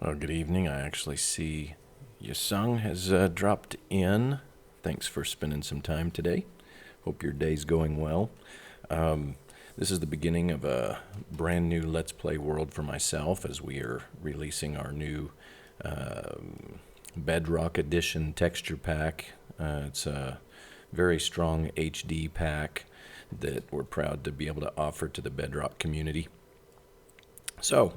Well, good evening. I actually see Yasung has dropped in. Thanks for spending some time today. Hope your day's going well. This is the beginning of a brand new Let's Play world for myself as we are releasing our new Bedrock Edition texture pack. It's a very strong HD pack that we're proud to be able to offer to the Bedrock community. So,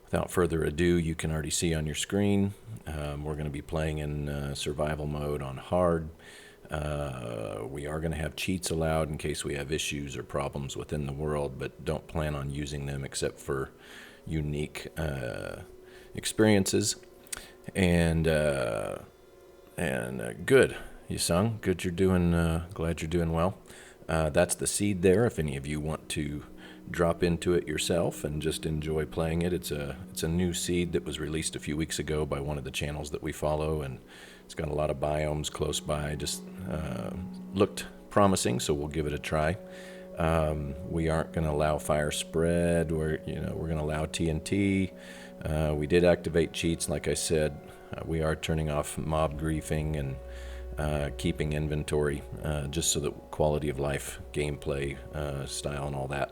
without further ado, you can already see on your screen, we're going to be playing in survival mode on hard. We are going to have cheats allowed in case we have issues or problems within the world, but don't plan on using them except for unique experiences. And good, Yasung, good you're doing, glad you're doing well. That's the seed there if any of you want to drop into it yourself and just enjoy playing it. It's a new seed that was released a few weeks ago by one of the channels that we follow, and it's got a lot of biomes close by. Just looked promising, so we'll give it a try. We aren't going to allow fire spread. We're going to allow TNT. We did activate cheats, like I said. We are turning off mob griefing and keeping inventory, just so that quality of life, gameplay style, and all that.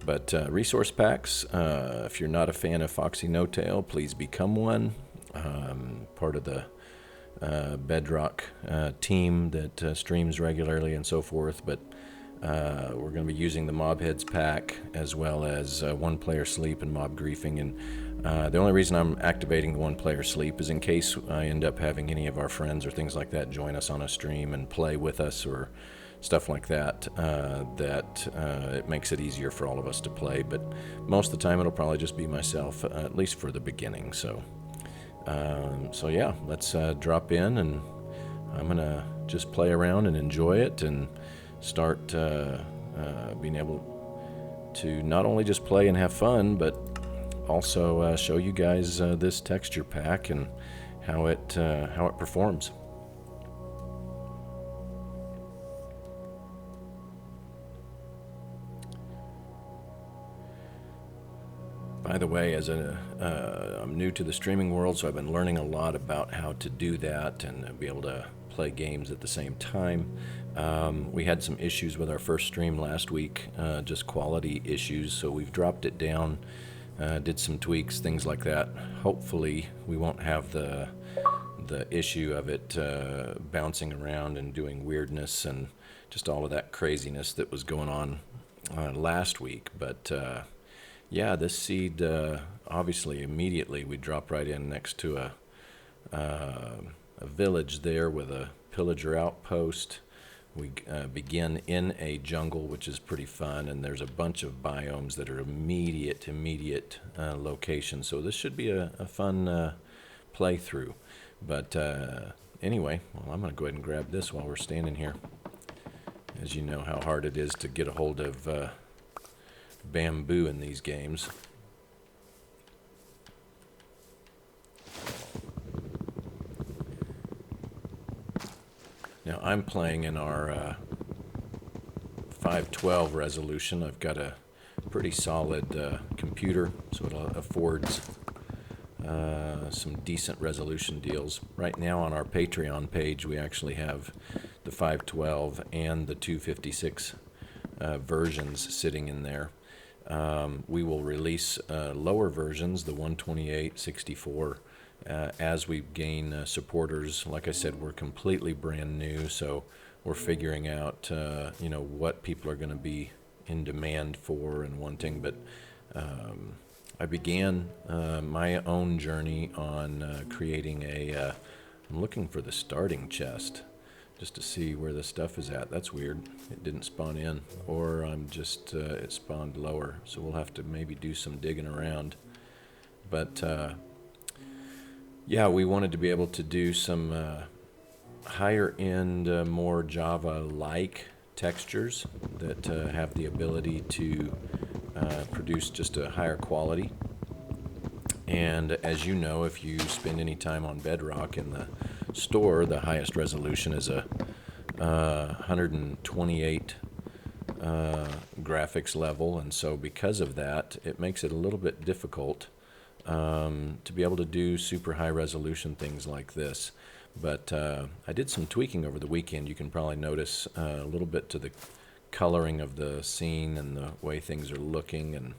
But resource packs, if you're not a fan of Foxy No Tail, please become one. Part of the Bedrock team that streams regularly and so forth. But we're going to be using the Mob Heads pack as well as one player sleep and mob griefing. And the only reason I'm activating the one player sleep is in case I end up having any of our friends or things like that join us on a stream and play with us or stuff like that, it makes it easier for all of us to play. But most of the time it'll probably just be myself, at least for the beginning. So yeah, let's drop in, and I'm gonna just play around and enjoy it and start being able to not only just play and have fun, but also show you guys this texture pack and how it performs. By the way, I'm new to the streaming world, so I've been learning a lot about how to do that and be able to play games at the same time. We had some issues with our first stream last week, just quality issues, so we've dropped it down, did some tweaks, things like that. Hopefully we won't have the issue of it bouncing around and doing weirdness and just all of that craziness that was going on last week. But yeah, this seed, obviously, immediately we drop right in next to a village there with a Pillager Outpost. We begin in a jungle, which is pretty fun, and there's a bunch of biomes that are immediate locations. So this should be a fun playthrough. But anyway, well, I'm going to go ahead and grab this while we're standing here. As you know how hard it is to get a hold of bamboo in these games. Now I'm playing in our 512 resolution. I've got a pretty solid computer, so it affords some decent resolution deals. Right now on our Patreon page, we actually have the 512 and the 256 versions sitting in there. We will release lower versions, the 128, 64, as we gain supporters. Like I said, we're completely brand new, so we're figuring out, what people are going to be in demand for and wanting. But I began my own journey on creating I'm looking for the starting chest, just to see where the stuff is at. That's weird. It didn't spawn in, or I'm just, it spawned lower. So we'll have to maybe do some digging around. But, yeah, we wanted to be able to do some higher end, more Java-like textures that have the ability to produce just a higher quality. And as you know, if you spend any time on Bedrock in the store, the highest resolution is a 128 graphics level, and so because of that, it makes it a little bit difficult to be able to do super high resolution things like this. But I did some tweaking over the weekend. You can probably notice a little bit to the coloring of the scene and the way things are looking, and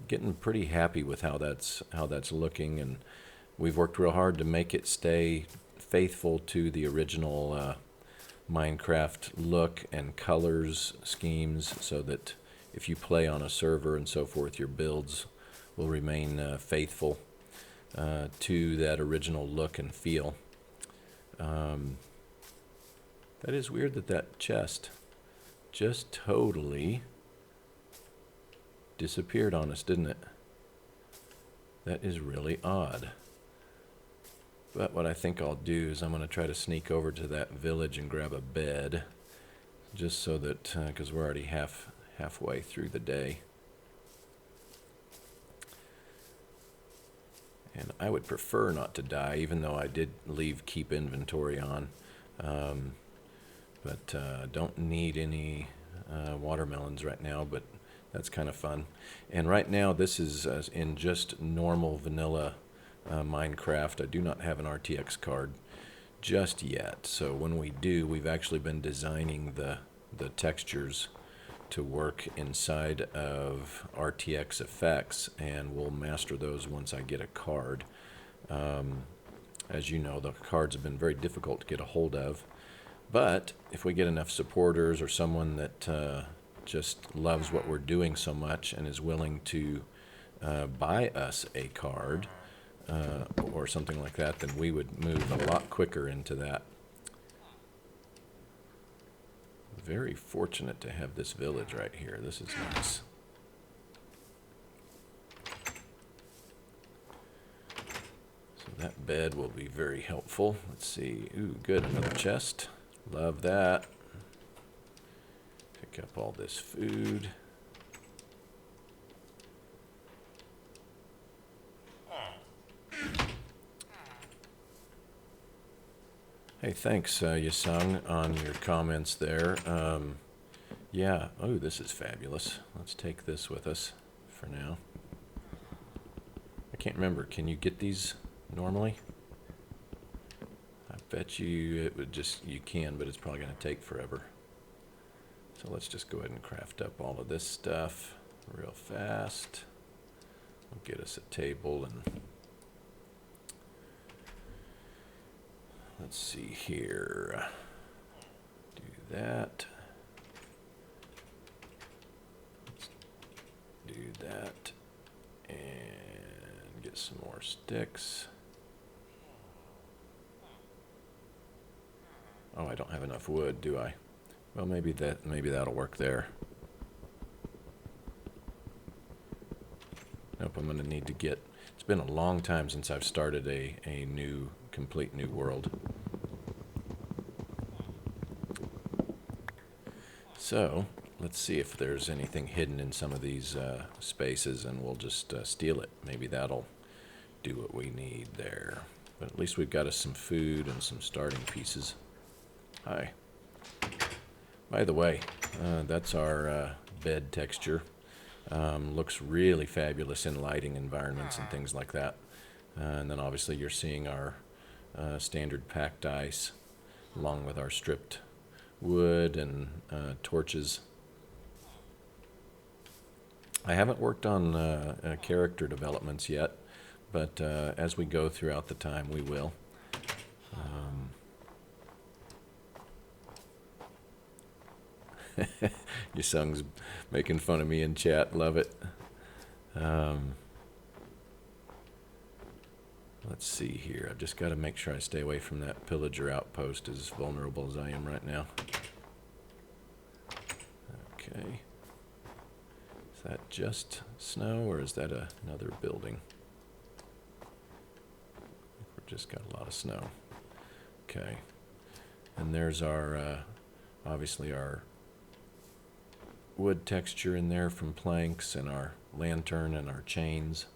getting pretty happy with how that's looking. And we've worked real hard to make it stay faithful to the original Minecraft look and colors schemes, so that if you play on a server and so forth, your builds will remain faithful to that original look and feel. That is weird that chest just totally disappeared on us, didn't it? That is really odd. But what I think I'll do is I'm going to try to sneak over to that village and grab a bed, just so that, because we're already halfway through the day. And I would prefer not to die, even though I did leave keep inventory on. But don't need any watermelons right now, but that's kind of fun. And right now this is in just normal vanilla Minecraft. I do not have an RTX card just yet. So when we do, we've actually been designing the textures to work inside of RTX effects, and we'll master those once I get a card. As you know, the cards have been very difficult to get a hold of, but if we get enough supporters or someone that just loves what we're doing so much and is willing to buy us a card or something like that, then we would move a lot quicker into that. Very fortunate to have this village right here. This is nice. So that bed will be very helpful. Let's see. Ooh, good. Another chest. Love that. Pick up all this food. Hey, thanks, Yasung, on your comments there. Yeah, oh, this is fabulous. Let's take this with us for now. I can't remember, can you get these normally? I bet you it would just, you can, but it's probably going to take forever. So let's just go ahead and craft up all of this stuff real fast. We'll get us a table and... Let's see here. Do that. Let's do that. And get some more sticks. Oh, I don't have enough wood, do I? Well, maybe that'll work there. Nope, I'm going to need to get... It's been a long time since I've started a complete new world. So, let's see if there's anything hidden in some of these spaces, and we'll just steal it. Maybe that'll do what we need there. But at least we've got us some food and some starting pieces. Hi. By the way, that's our bed texture. Looks really fabulous in lighting environments and things like that. And then obviously you're seeing our standard packed ice along with our stripped wood and torches. I haven't worked on character developments yet, but as we go throughout the time we will. Your son's making fun of me in chat. Love it. Let's see here. I've just got to make sure I stay away from that Pillager Outpost, as vulnerable as I am right now. Okay. Is that just snow, or is that another building? I think we've just got a lot of snow. Okay. And there's our, obviously our wood texture in there from planks, and our lantern and our chains.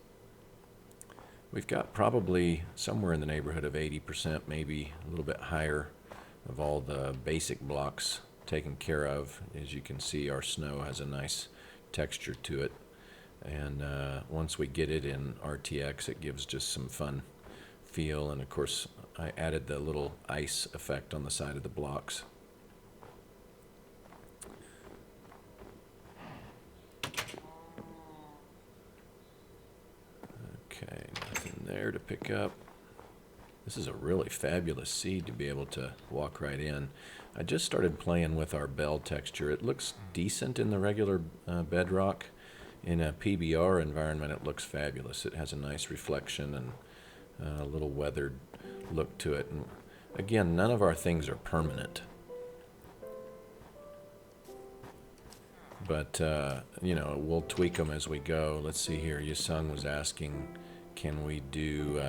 We've got probably somewhere in the neighborhood of 80%, maybe a little bit higher, of all the basic blocks taken care of. As you can see, our snow has a nice texture to it. And once we get it in RTX, it gives just some fun feel. And of course, I added the little ice effect on the side of the blocks. Okay, nothing there to pick up. This is a really fabulous seed to be able to walk right in. I just started playing with our bell texture. It looks decent in the regular bedrock. In a PBR environment, it looks fabulous. It has a nice reflection and a little weathered look to it. And again, none of our things are permanent. But, you know, we'll tweak them as we go. Let's see here. Yasung was asking, can we do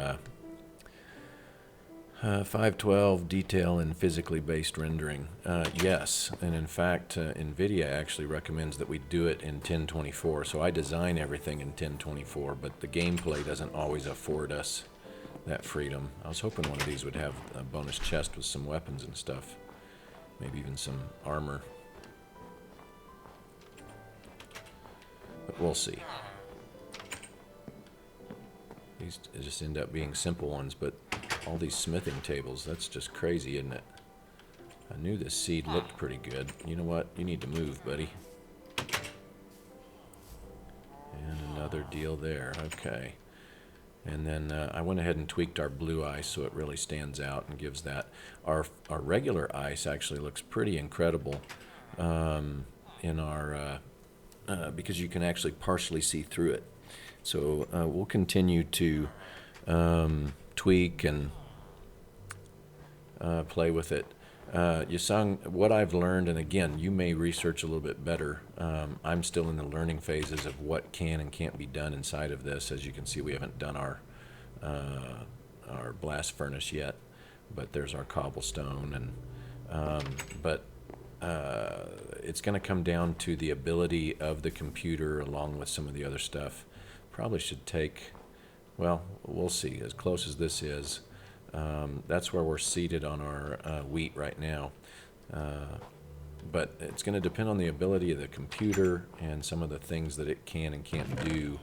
512 detail and physically based rendering? Yes, and in fact, Nvidia actually recommends that we do it in 1024. So I design everything in 1024, but the gameplay doesn't always afford us that freedom. I was hoping one of these would have a bonus chest with some weapons and stuff, maybe even some armor. But we'll see. These just end up being simple ones, but all these smithing tables, that's just crazy, isn't it? I knew this seed looked pretty good. You know what? You need to move, buddy. And another deal there. Okay. And then I went ahead and tweaked our blue ice so it really stands out and gives that. Our regular ice actually looks pretty incredible in our... because you can actually partially see through it. So we'll continue to tweak and play with it. Yasung, what I've learned, and again, you may research a little bit better. I'm still in the learning phases of what can and can't be done inside of this. As you can see, we haven't done our blast furnace yet, but there's our cobblestone. And it's going to come down to the ability of the computer along with some of the other stuff. Probably should take, well, we'll see, as close as this is. That's where we're seated on our wheat right now. But it's going to depend on the ability of the computer and some of the things that it can and can't do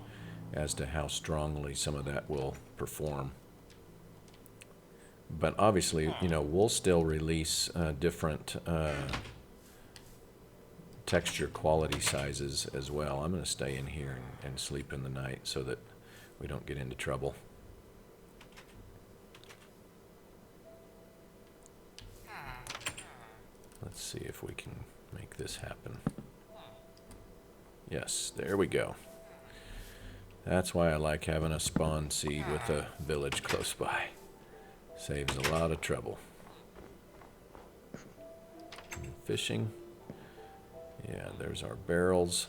as to how strongly some of that will perform. But obviously, you know, we'll still release different texture quality sizes as well. I'm going to stay in here and sleep in the night so that we don't get into trouble. Let's see if we can make this happen. Yes, there we go. That's why I like having a spawn seed with a village close by. Saves a lot of trouble. Fishing. Yeah, there's our barrels.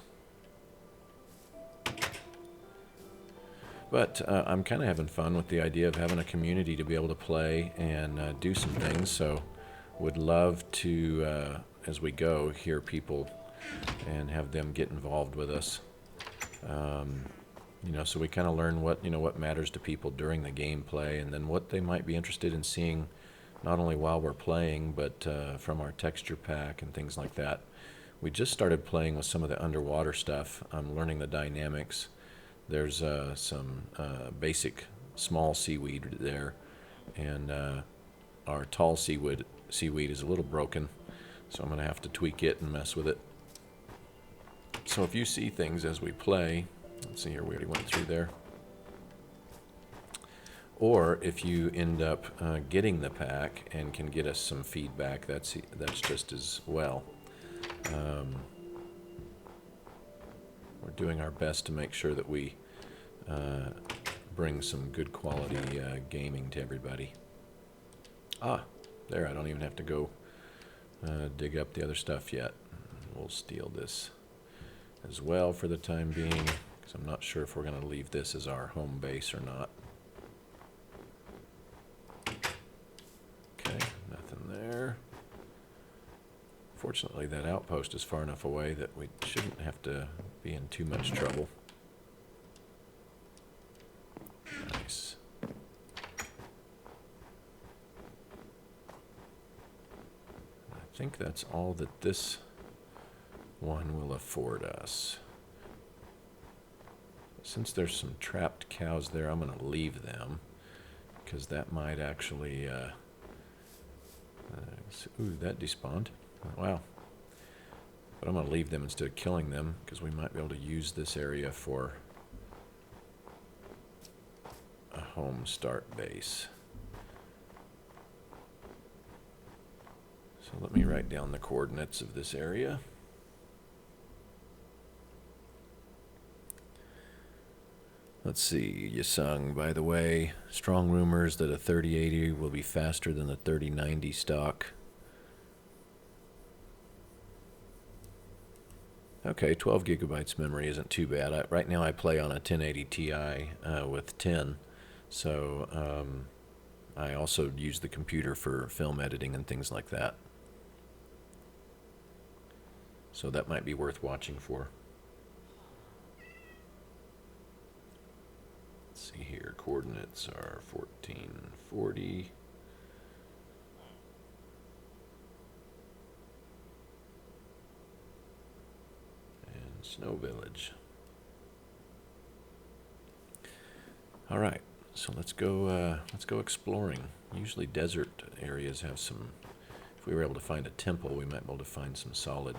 But I'm kind of having fun with the idea of having a community to be able to play and do some things. So would love to, as we go, hear people and have them get involved with us. You know, so we kind of learn what matters to people during the gameplay, and then what they might be interested in seeing, not only while we're playing, but from our texture pack and things like that. We just started playing with some of the underwater stuff. I'm learning the dynamics. There's some basic small seaweed there, and our tall seaweed is a little broken, so I'm going to have to tweak it and mess with it. So if you see things as we play, let's see here, we already went through there. Or if you end up getting the pack and can get us some feedback, that's just as well. We're doing our best to make sure that we bring some good quality gaming to everybody. There, I don't even have to go dig up the other stuff yet. We'll steal this as well for the time being, because I'm not sure if we're going to leave this as our home base or not. Okay, nothing there. Fortunately, that outpost is far enough away that we shouldn't have to be in too much trouble. Nice. I think that's all that this one will afford us. Since there's some trapped cows there, I'm going to leave them, because that might actually... ooh, that despawned. Wow. But I'm going to leave them instead of killing them, because we might be able to use this area for a home start base. So let me write down the coordinates of this area. Let's see, Yasung, by the way, strong rumors that a 3080 will be faster than the 3090 stock. Okay, 12 gigabytes memory isn't too bad. Right now I play on a 1080 Ti with 10, so I also use the computer for film editing and things like that. So that might be worth watching for. Let's see here, coordinates are 1440. And Snow Village. All right, so let's go exploring. Usually desert areas have some, if we were able to find a temple, we might be able to find some solid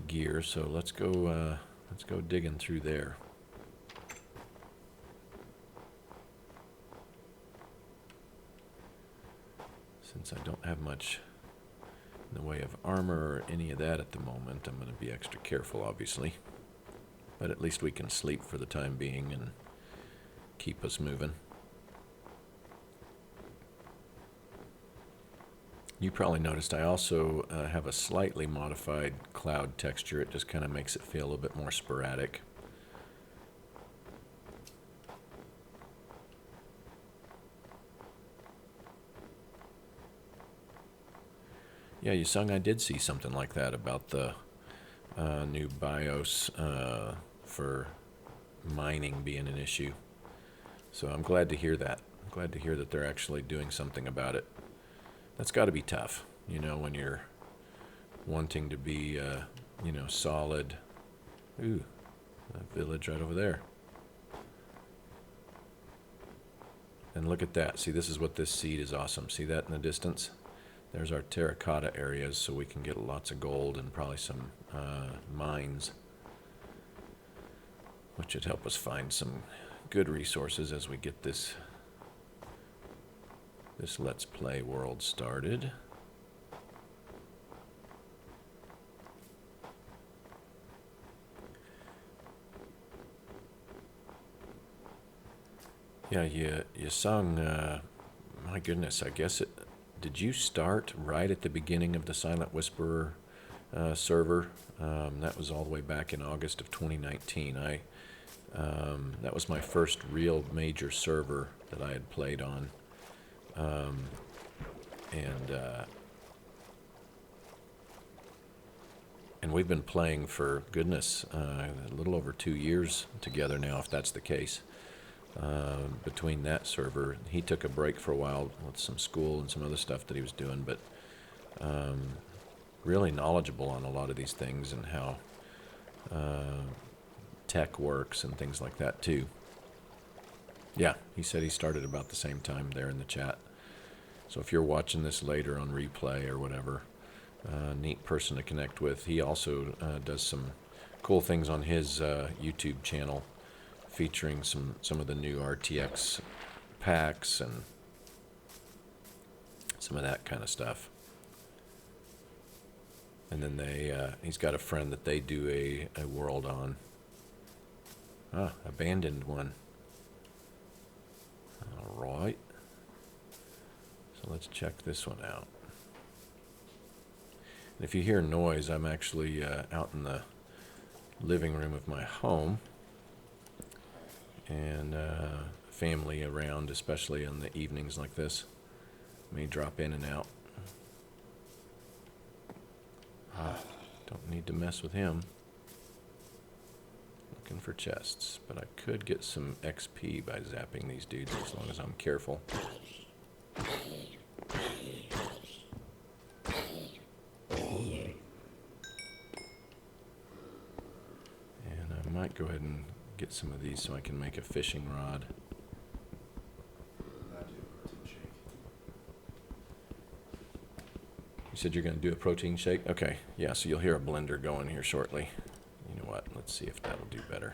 gear. So let's go digging through there. Since I don't have much in the way of armor or any of that at the moment, I'm going to be extra careful, obviously. But at least we can sleep for the time being and keep us moving. You probably noticed I also have a slightly modified cloud texture. It just kind of makes it feel a little bit more sporadic. Yeah, Yasung, I did see something like that about the new BIOS for mining being an issue. So I'm glad to hear that. I'm glad to hear that they're actually doing something about it. That's got to be tough, you know, when you're wanting to be, you know, solid. Ooh, that village right over there. And look at that. See, this is what this seed is awesome. See that in the distance? There's our terracotta areas, so we can get lots of gold and probably some mines, which should help us find some good resources as we get this Let's Play world started. Yeah, you sung, my goodness, I guess it... Did you start right at the beginning of the Silent Whisperer server? That was all the way back in August of 2019. That was my first real major server that I had played on. And we've been playing for, goodness, a little over 2 years together now, if that's the case. Between that server, he took a break for a while with some school and some other stuff that he was doing, but really knowledgeable on a lot of these things and how tech works and things like that too. Yeah, he said he started about the same time there in the chat. So if you're watching this later on replay or whatever, neat person to connect with. He also does some cool things on his YouTube channel, featuring some of the new RTX packs and some of that kind of stuff. And then he's got a friend that they do a world on. Abandoned one. All right. So let's check this one out. And if you hear noise, I'm actually out in the living room of my home. And family around, especially on the evenings like this. May drop in and out. Don't need to mess with him. Looking for chests, but I could get some XP by zapping these dudes as long as I'm careful. And I might go ahead and Get some of these so I can make a fishing rod. You said you're going to do a protein shake? Okay, yeah, so you'll hear a blender going here shortly. You know what? Let's see if that'll do better.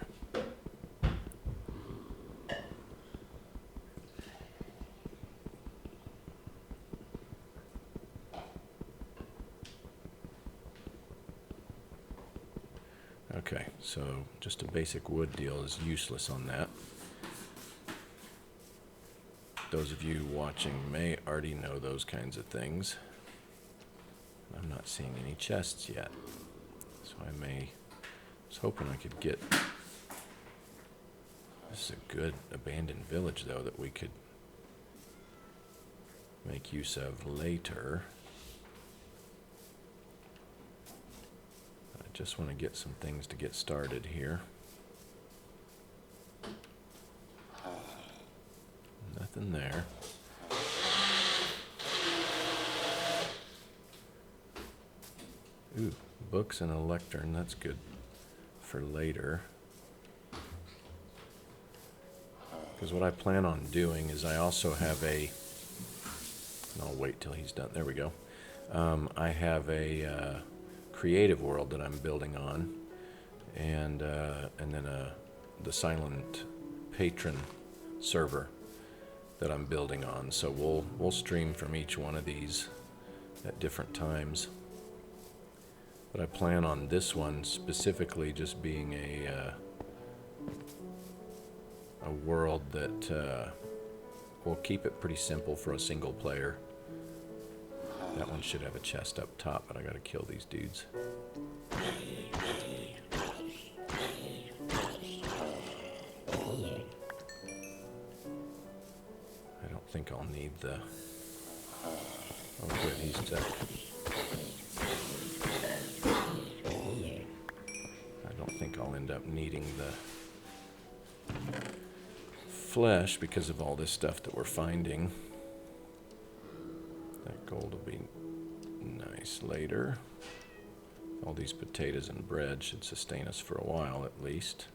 Okay, so just a basic wood deal is useless on that. Those of you watching may already know those kinds of things. I'm not seeing any chests yet, so I was hoping I could get, this is a good abandoned village though that we could make use of later. I just want to get some things to get started here. Nothing there. Ooh, books and a lectern, that's good for later. Because what I plan on doing is I also have a, and I'll wait till he's done, there we go. I have a creative world that I'm building on, and then the silent patron server that I'm building on. So we'll stream from each one of these at different times. But I plan on this one specifically just being a world that will keep it pretty simple for a single player. That one should have a chest up top, but I gotta kill these dudes. I don't think I'll need the... Oh good, he's dead. I don't think I'll end up needing the flesh because of all this stuff that we're finding. That gold will be nice later. All these potatoes and bread should sustain us for a while at least.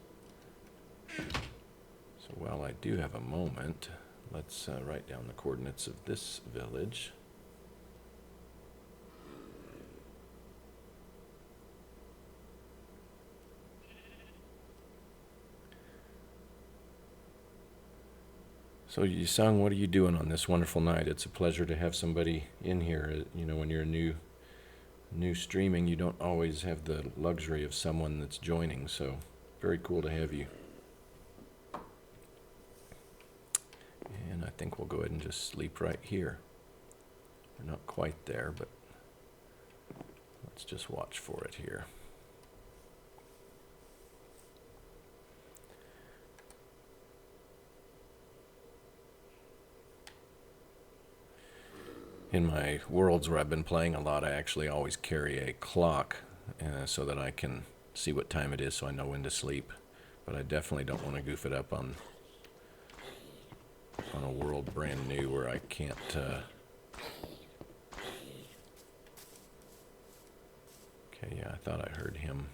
So while I do have a moment, let's write down the coordinates of this village. So Yusung, what are you doing on this wonderful night? It's a pleasure to have somebody in here. You know, when you're new streaming, you don't always have the luxury of someone that's joining, so very cool to have you. And I think we'll go ahead and just sleep right here. We're not quite there, but let's just watch for it here. In my worlds where I've been playing a lot, I actually always carry a clock so that I can see what time it is so I know when to sleep. But I definitely don't want to goof it up on a world brand new where I can't... Okay, yeah, I thought I heard him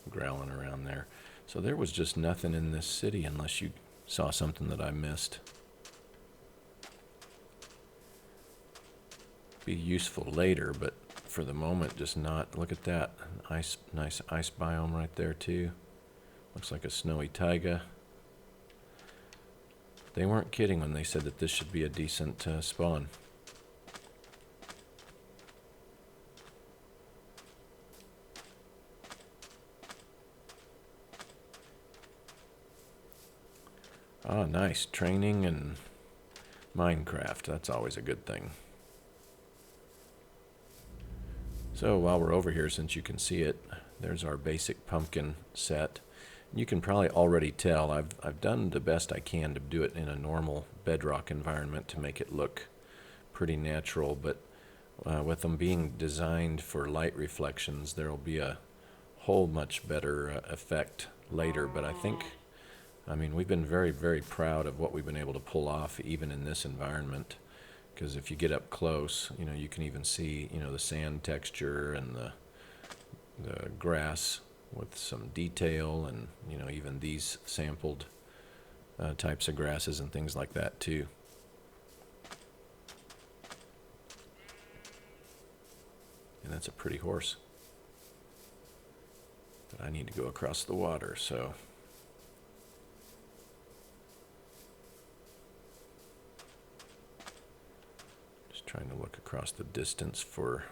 growling around there. So there was just nothing in this city unless you saw something that I missed. Be useful later, but for the moment, just not. Look at that, nice ice biome right there too. Looks like a snowy taiga. They weren't kidding when they said that this should be a decent spawn. Ah, nice training and Minecraft. That's always a good thing. So while we're over here, since you can see it, there's our basic pumpkin set. You can probably already tell I've done the best I can to do it in a normal bedrock environment to make it look pretty natural, but with them being designed for light reflections, there will be a whole much better effect later. But I mean, we've been very, very proud of what we've been able to pull off even in this environment. Because if you get up close, you know, you can even see, you know, the sand texture and the grass with some detail, and even these sampled types of grasses and things like that too. And that's a pretty horse. But I need to go across the water, so just trying to look across the distance for,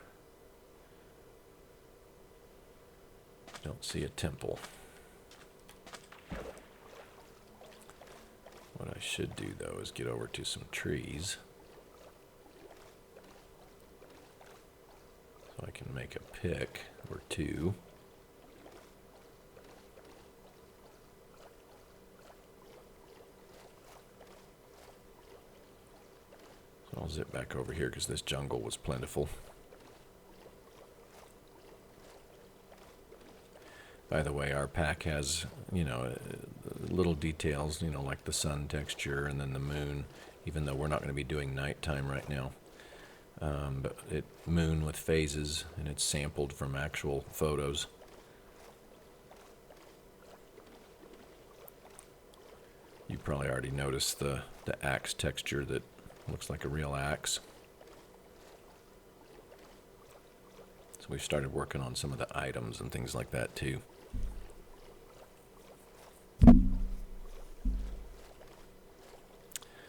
don't see a temple. What I should do though is get over to some trees so I can make a pick or two. So I'll zip back over here because this jungle was plentiful. By the way, our pack has, little details, like the sun texture and then the moon, even though we're not going to be doing nighttime right now. But moon with phases, and it's sampled from actual photos. You probably already noticed the axe texture that looks like a real axe. So we've started working on some of the items and things like that too.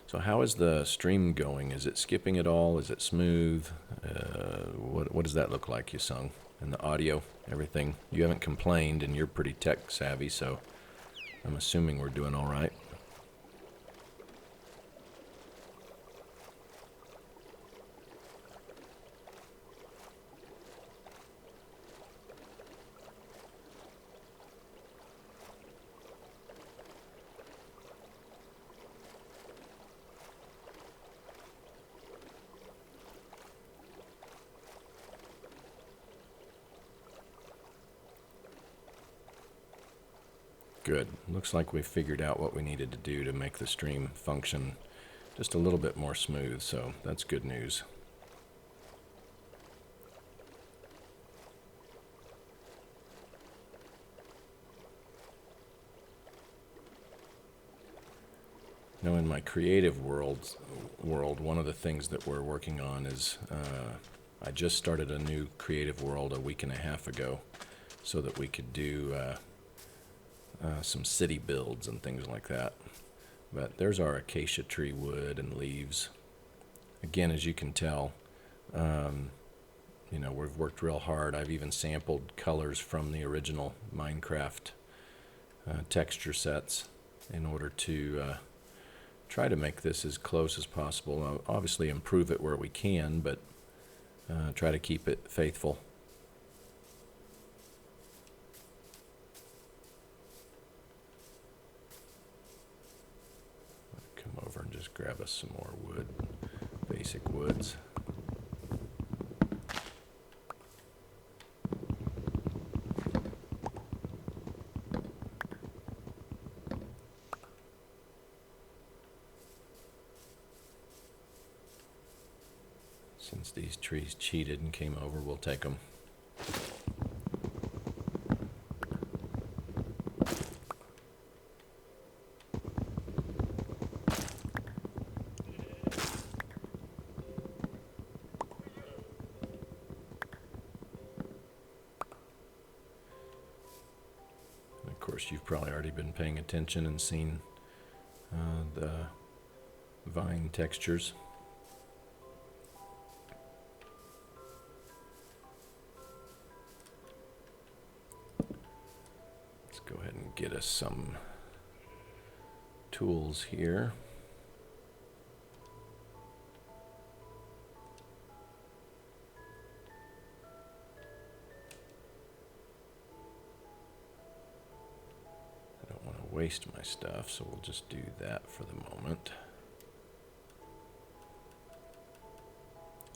So how is the stream going? Is it skipping at all? Is it smooth? What does that look like, Yusung? And the audio, everything? You haven't complained, and you're pretty tech savvy, so I'm assuming we're doing all right. Good. Looks like we figured out what we needed to do to make the stream function just a little bit more smooth, so that's good news. Now, in my creative world, one of the things that we're working on is I just started a new creative world a week and a half ago so that we could do some city builds and things like that. But there's our acacia tree wood and leaves. Again, as you can tell, we've worked real hard. I've even sampled colors from the original Minecraft texture sets in order to try to make this as close as possible. I'll obviously improve it where we can, but try to keep it faithful. Come over and just grab us some more wood, basic woods. Since these trees cheated and came over, we'll take them. Of course, you've probably already been paying attention and seen the vine textures. Let's go ahead and get us some tools here. Waste my stuff, so we'll just do that for the moment.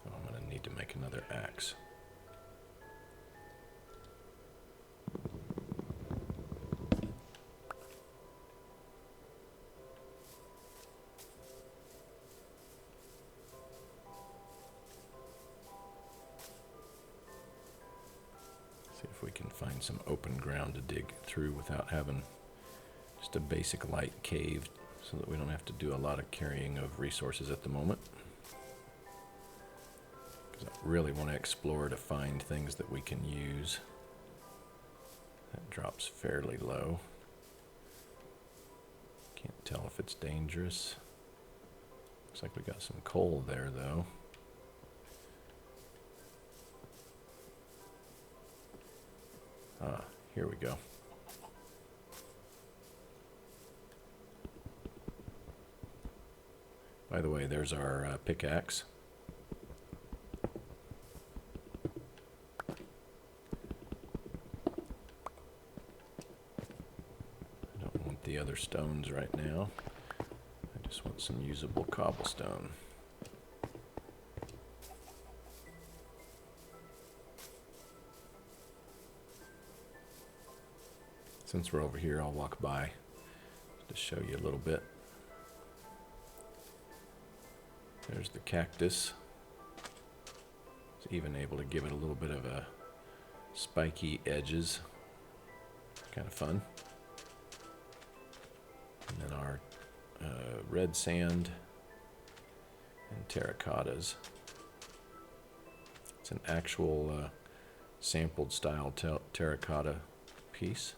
Oh, I'm going to need to make another axe. See if we can find some open ground to dig through without having just a basic light cave, so that we don't have to do a lot of carrying of resources at the moment. Because I really want to explore to find things that we can use. That drops fairly low. Can't tell if it's dangerous. Looks like we got some coal there, though. Ah, here we go. By the way, there's our pickaxe. I don't want the other stones right now. I just want some usable cobblestone. Since we're over here, I'll walk by to show you a little bit. There's the cactus. It's even able to give it a little bit of a spiky edges. Kind of fun. And then our red sand and terracottas. It's an actual sampled style terracotta piece.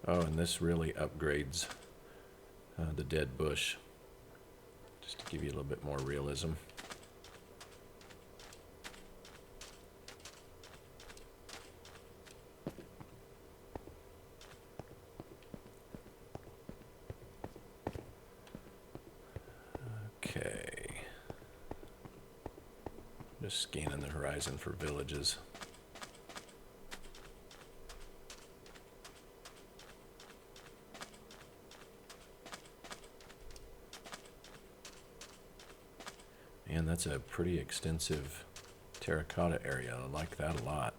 Oh, and this really upgrades the dead bush, just to give you a little bit more realism. Okay. Just scanning the horizon for villages. And that's a pretty extensive terracotta area. I like that a lot.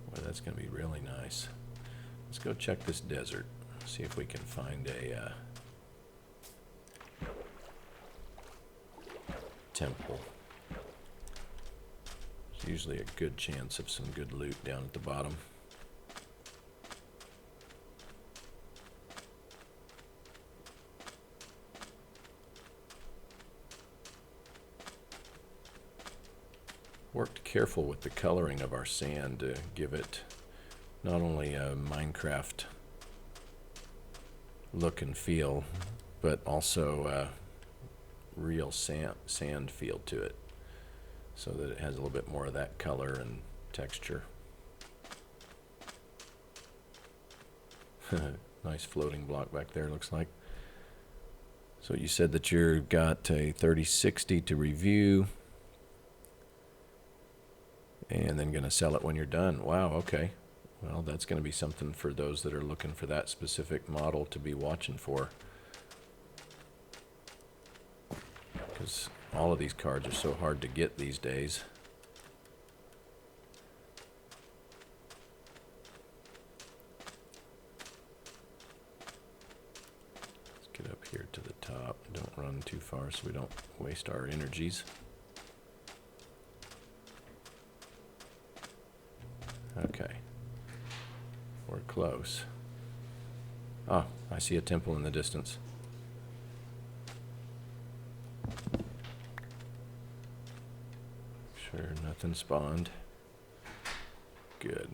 Boy, that's going to be really nice. Let's go check this desert. See if we can find a temple. There's usually a good chance of some good loot down at the bottom. Worked careful with the coloring of our sand to give it not only a Minecraft look and feel, but also a real sand feel to it, so that it has a little bit more of that color and texture. Nice floating block back there, looks like. So you said that you've got a 3060 to review, and then going to sell it when you're done. Wow, okay. Well, that's going to be something for those that are looking for that specific model to be watching for. Because all of these cards are so hard to get these days. Let's get up here to the top. Don't run too far so we don't waste our energies. Okay. We're close. Ah, I see a temple in the distance. Sure, nothing spawned. Good.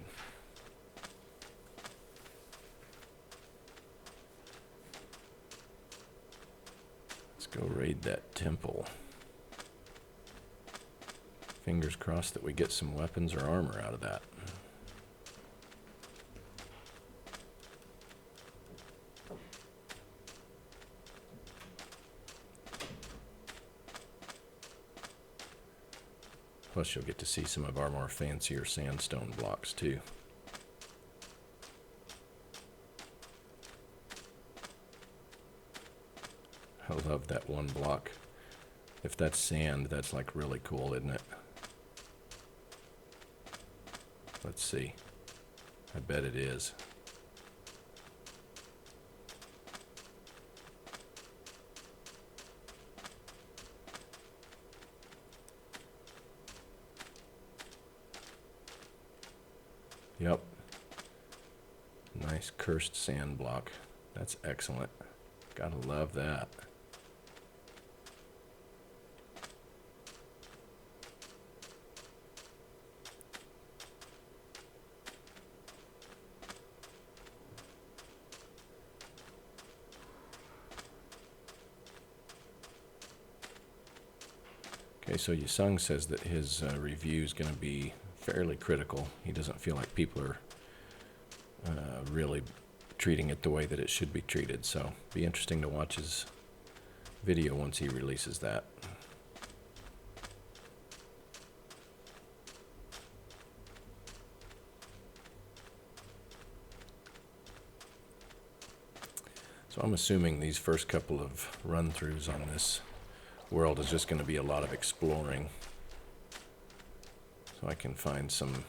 Let's go raid that temple. Fingers crossed that we get some weapons or armor out of that. Plus you'll get to see some of our more fancier sandstone blocks too. I love that one block. If that's sand, that's like really cool, isn't it? Let's see. I bet it is. Nice cursed sand block. That's excellent. Gotta love that. Okay, so Yusung says that his review is going to be fairly critical. He doesn't feel like people are really treating it the way that it should be treated. So be interesting to watch his video once he releases that. So I'm assuming these first couple of run-throughs on this world is just going to be a lot of exploring, so I can find some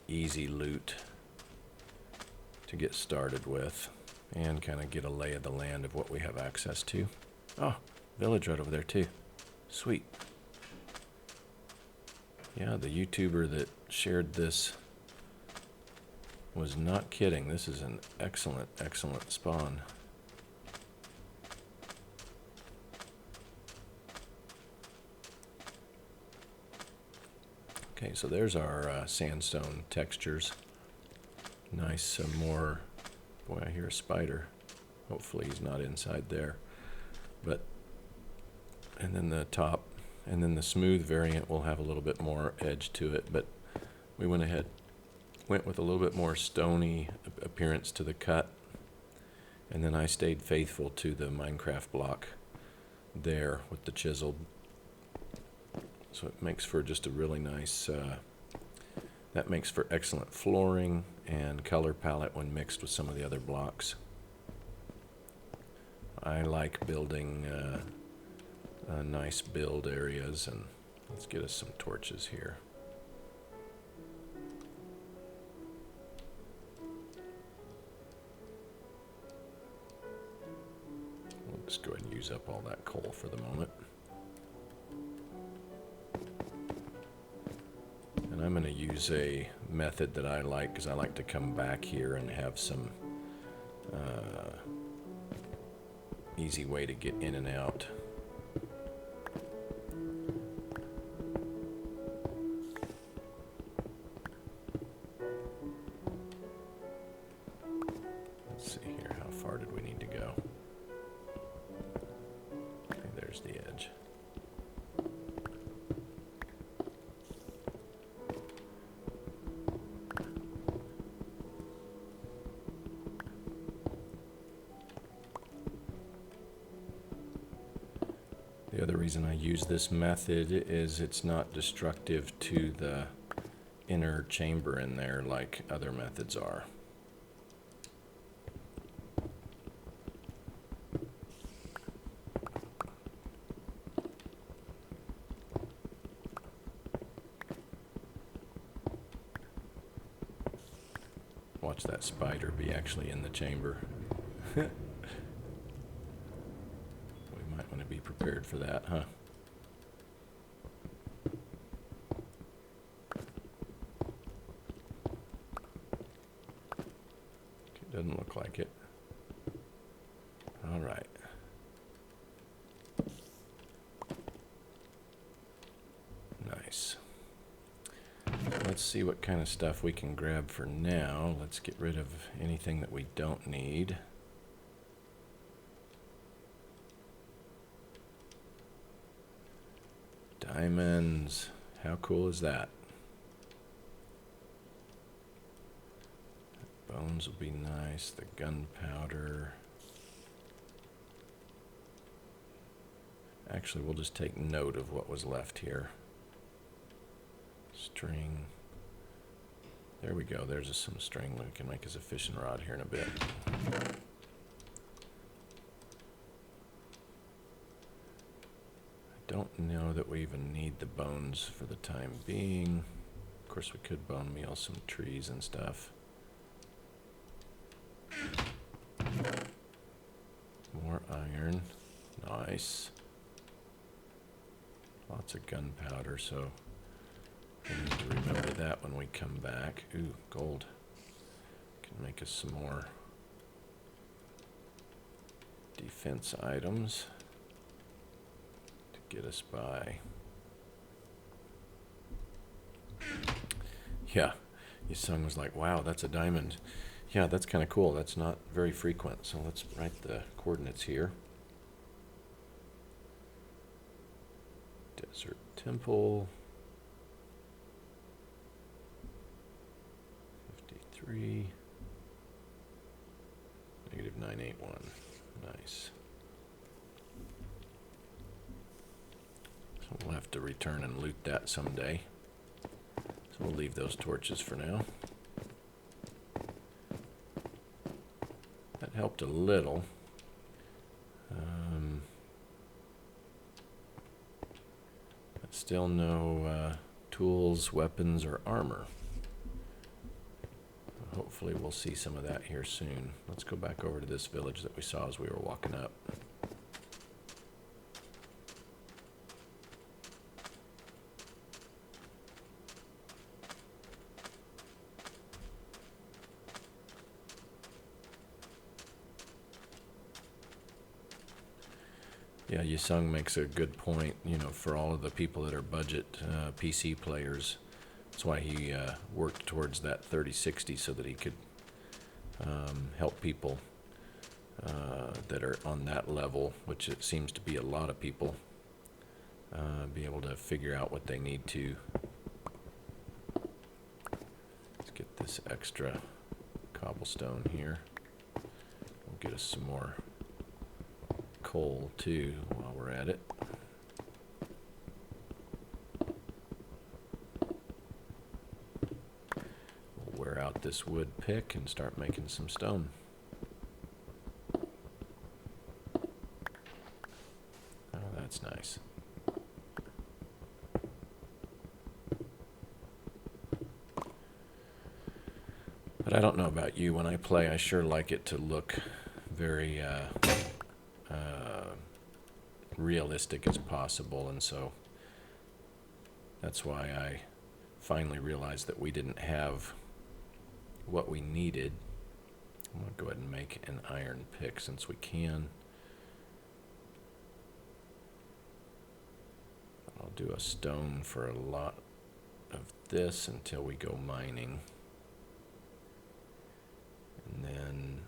easy loot to get started with and kind of get a lay of the land of what we have access to. Oh, village right over there too. Sweet. Yeah, the YouTuber that shared this was not kidding. This is an excellent, excellent spawn. Okay, so there's our sandstone textures. Nice, more, boy, I hear a spider. Hopefully he's not inside there. But, and then the top, and then the smooth variant will have a little bit more edge to it, but we went with a little bit more stony appearance to the cut, and then I stayed faithful to the Minecraft block there with the chiseled. So it makes for just a really nice, that makes for excellent flooring and color palette when mixed with some of the other blocks. I like building nice build areas, and let's get us some torches here. We'll just go ahead and use up all that coal for the moment. And I'm going to use a method that I like, because I like to come back here and have some easy way to get in and out. Let's see here, how far did we need to go? Okay, there's the edge. The other reason I use this method is it's not destructive to the inner chamber in there like other methods are. Watch that spider be actually in the chamber. Be prepared for that, huh? It doesn't look like it. All right. Nice. Let's see what kind of stuff we can grab for now. Let's get rid of anything that we don't need. Diamonds. How cool is that? Bones will be nice. The gunpowder. Actually, we'll just take note of what was left here. String. There we go. There's some string we can make as a fishing rod here in a bit. Don't know that we even need the bones for the time being. Of course, we could bone meal some trees and stuff. More iron. Nice. Lots of gunpowder, so we need to remember that when we come back. Ooh, gold. Can make us some more defense items to get us by. Yeah, Yusung was like, wow, that's a diamond. Yeah, that's kind of cool. That's not very frequent. So let's write the coordinates here. Desert Temple. 53. Negative 981. Nice. So we'll have to return and loot that someday. So we'll leave those torches for now. That helped a little. But still no tools, weapons, or armor. Hopefully we'll see some of that here soon. Let's go back over to this village that we saw as we were walking up. Yeah, Yusung makes a good point, you know, for all of the people that are budget PC players. That's why he worked towards that 3060 so that he could help people that are on that level, which it seems to be a lot of people, be able to figure out what they need to. Let's get this extra cobblestone here. We'll get us some more coal too while we're at it. We'll wear out this wood pick and start making some stone. Oh, that's nice. But I don't know about you. When I play, I sure like it to look very realistic as possible, and so that's why I finally realized that we didn't have what we needed. I'm going to go ahead and make an iron pick since we can. I'll do a stone for a lot of this until we go mining. And then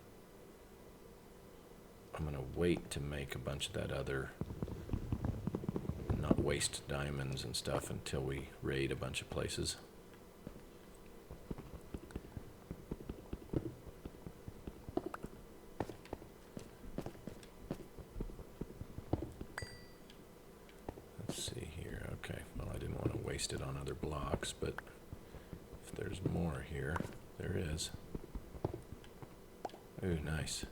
I'm going to wait to make a bunch of that other, not waste diamonds and stuff until we raid a bunch of places. Let's see here. Okay, well, I didn't want to waste it on other blocks, but if there's more here, there is. Ooh, nice.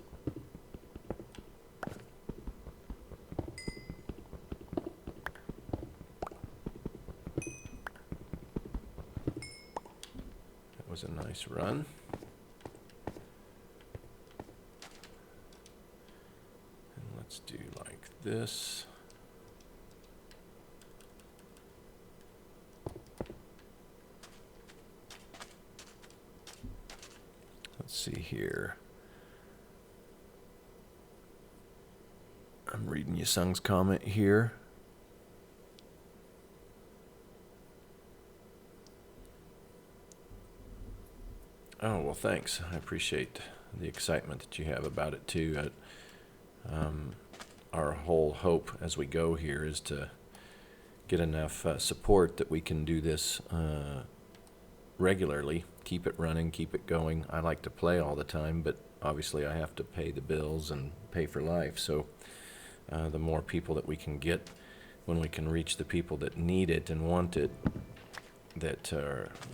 Was a nice run. And let's do like this. Let's see here. I'm reading Yusung's comment here. Oh, well, thanks. I appreciate the excitement that you have about it, too. Our whole hope as we go here is to get enough support that we can do this regularly, keep it running, keep it going. I like to play all the time, but obviously I have to pay the bills and pay for life. So the more people that we can get, when we can reach the people that need it and want it, that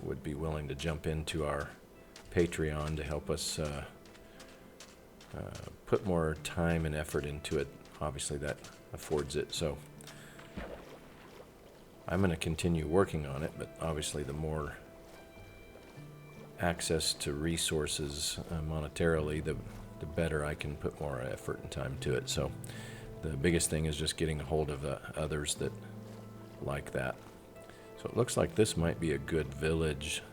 would be willing to jump into our Patreon to help us put more time and effort into it. Obviously that affords it. So I'm going to continue working on it, but obviously the more access to resources monetarily, the better I can put more effort and time to it. So the biggest thing is just getting a hold of others that like that. So it looks like this might be a good village.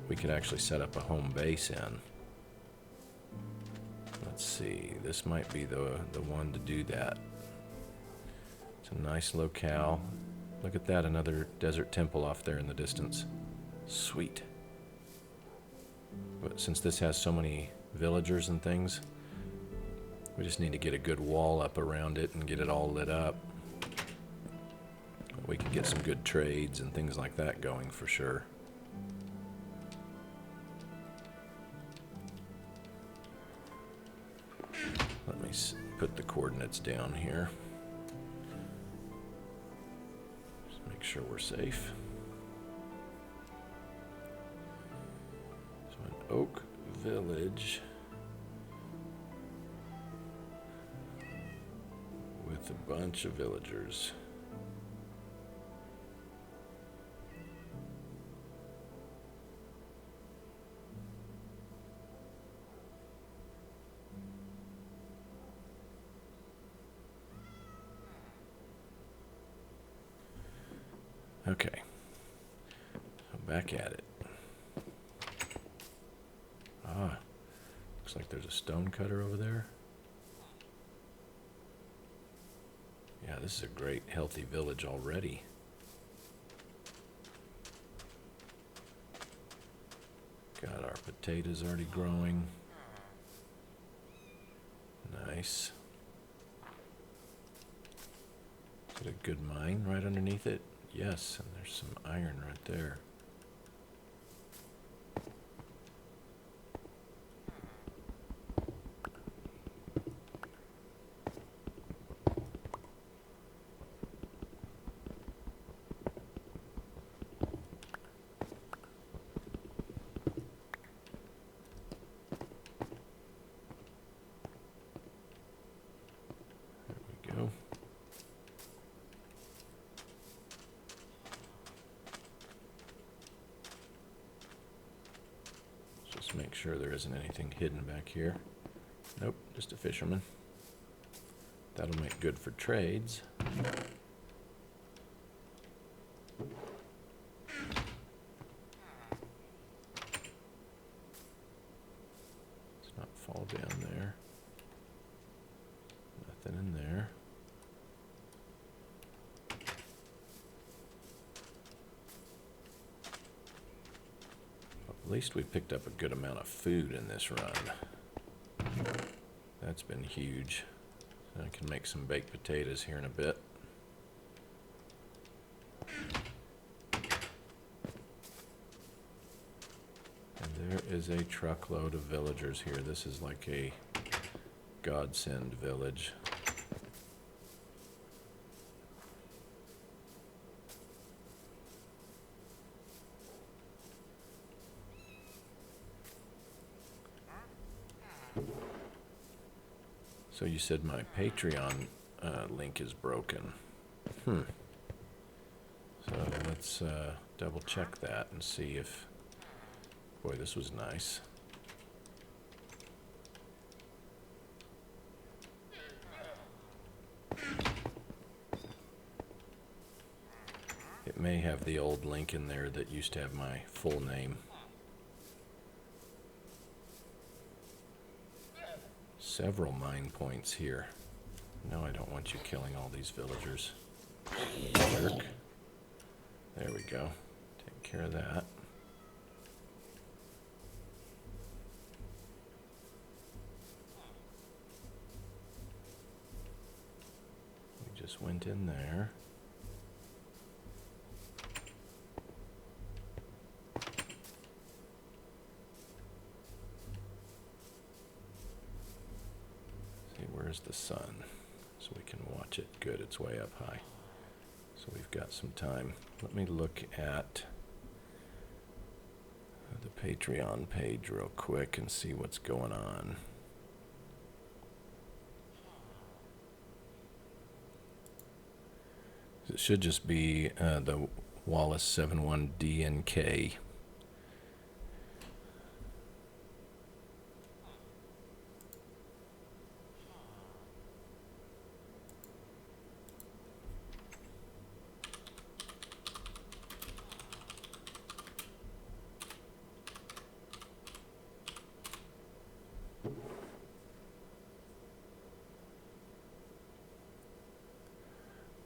we could actually set up a home base in. Let's see, this might be the one to do that. It's a nice locale. Look at that, another desert temple off there in the distance. Sweet. But since this has so many villagers and things, we just need to get a good wall up around it and get it all lit up. We can get some good trades and things like that going for sure. Let me put the coordinates down here. Just make sure we're safe. So an oak village with a bunch of villagers. Okay, so back at it. Ah, looks like there's a stone cutter over there. Yeah, this is a great, healthy village already. Got our potatoes already growing. Nice. Is it a good mine right underneath it? Yes, and there's some iron right there. There we go. Make sure there isn't anything hidden back here. Nope, just a fisherman. That'll make good for trades. Let's not fall down there. Nothing in there. At least we picked up a good amount of food in this run. That's been huge. I can make some baked potatoes here in a bit. And there is a truckload of villagers here. This is like a godsend village. So you said my Patreon link is broken. So let's double check that and see if... Boy, this was nice. It may have the old link in there that used to have my full name. Several mine points here. No, I don't want you killing all these villagers. Jerk. There we go. Take care of that. We just went in there. Where's the sun? So we can watch it. Good, it's way up high. So we've got some time. Let me look at the Patreon page real quick and see what's going on. It should just be the Wallace 71DNK.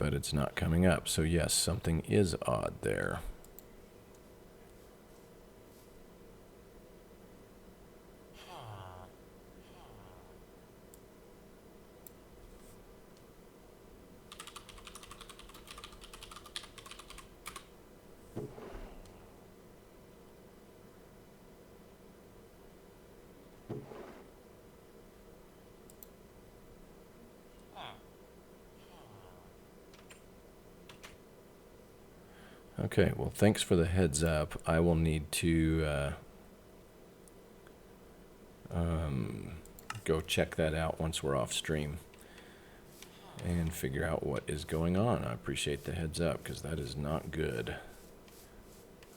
but it's not coming up. So yes, something is odd there. Okay, well, thanks for the heads up. I will need to go check that out once we're off stream and figure out what is going on. I appreciate the heads up because that is not good.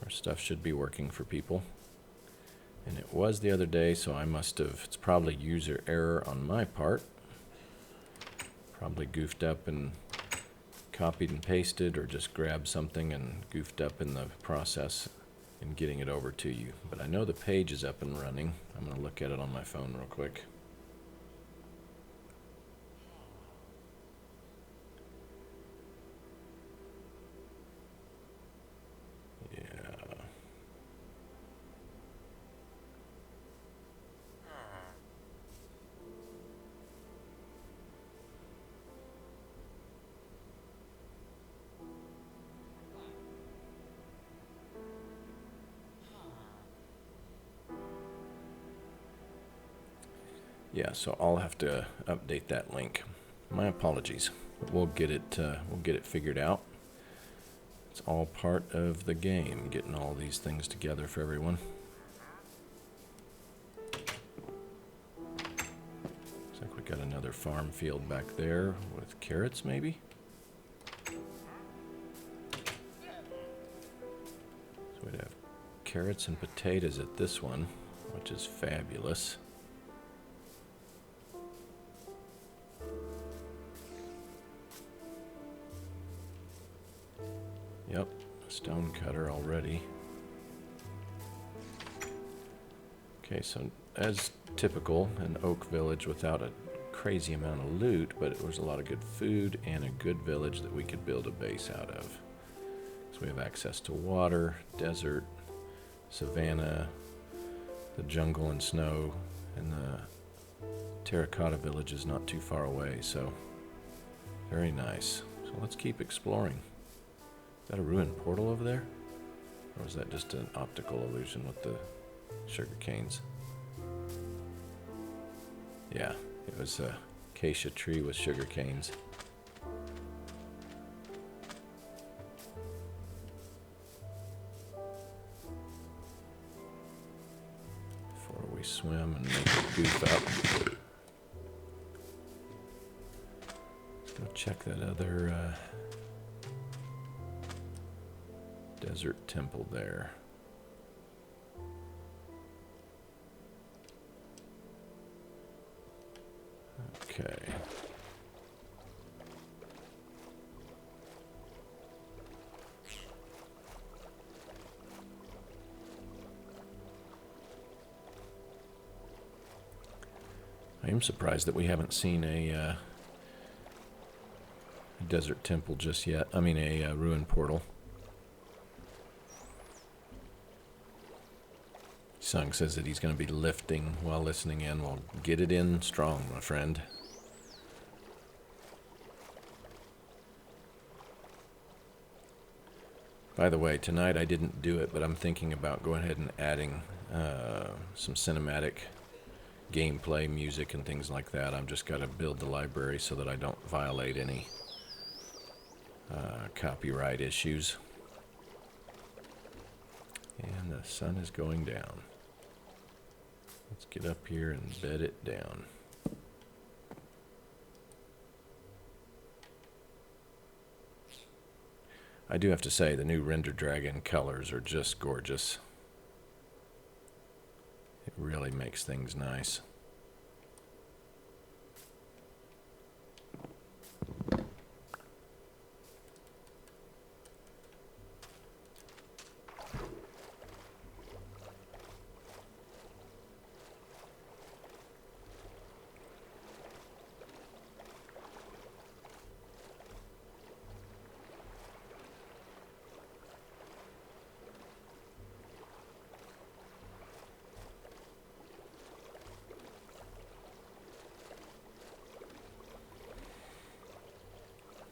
Our stuff should be working for people. And it was the other day, so I must have, it's probably user error on my part. Probably goofed up and copied and pasted, or just grabbed something and goofed up in the process in getting it over to you. But I know the page is up and running. I'm going to look at it on my phone real quick. Yeah, so I'll have to update that link. My apologies. We'll get it figured out. It's all part of the game, getting all these things together for everyone. Looks like we got another farm field back there with carrots, maybe. So we'd have carrots and potatoes at this one, which is fabulous. Yep, stone cutter already. Okay, so as typical, an oak village without a crazy amount of loot, but it was a lot of good food and a good village that we could build a base out of. So we have access to water, desert, savanna, the jungle and snow, and the terracotta village is not too far away, so very nice. So let's keep exploring. Is that a ruined portal over there? Or is that just an optical illusion with the sugar canes? Yeah, it was a acacia tree with sugar canes. Before we swim and make a goof up. Let's go check that other desert temple there. Okay. I am surprised that we haven't seen a desert temple just yet. I mean, a ruined portal. Sung says that he's going to be lifting while listening in. Well, get it in strong, my friend. By the way, tonight I didn't do it, but I'm thinking about going ahead and adding some cinematic gameplay, music, and things like that. I've just got to build the library so that I don't violate any copyright issues. And the sun is going down. Let's get up here and bed it down. I do have to say, the new Render Dragon colors are just gorgeous. It really makes things nice.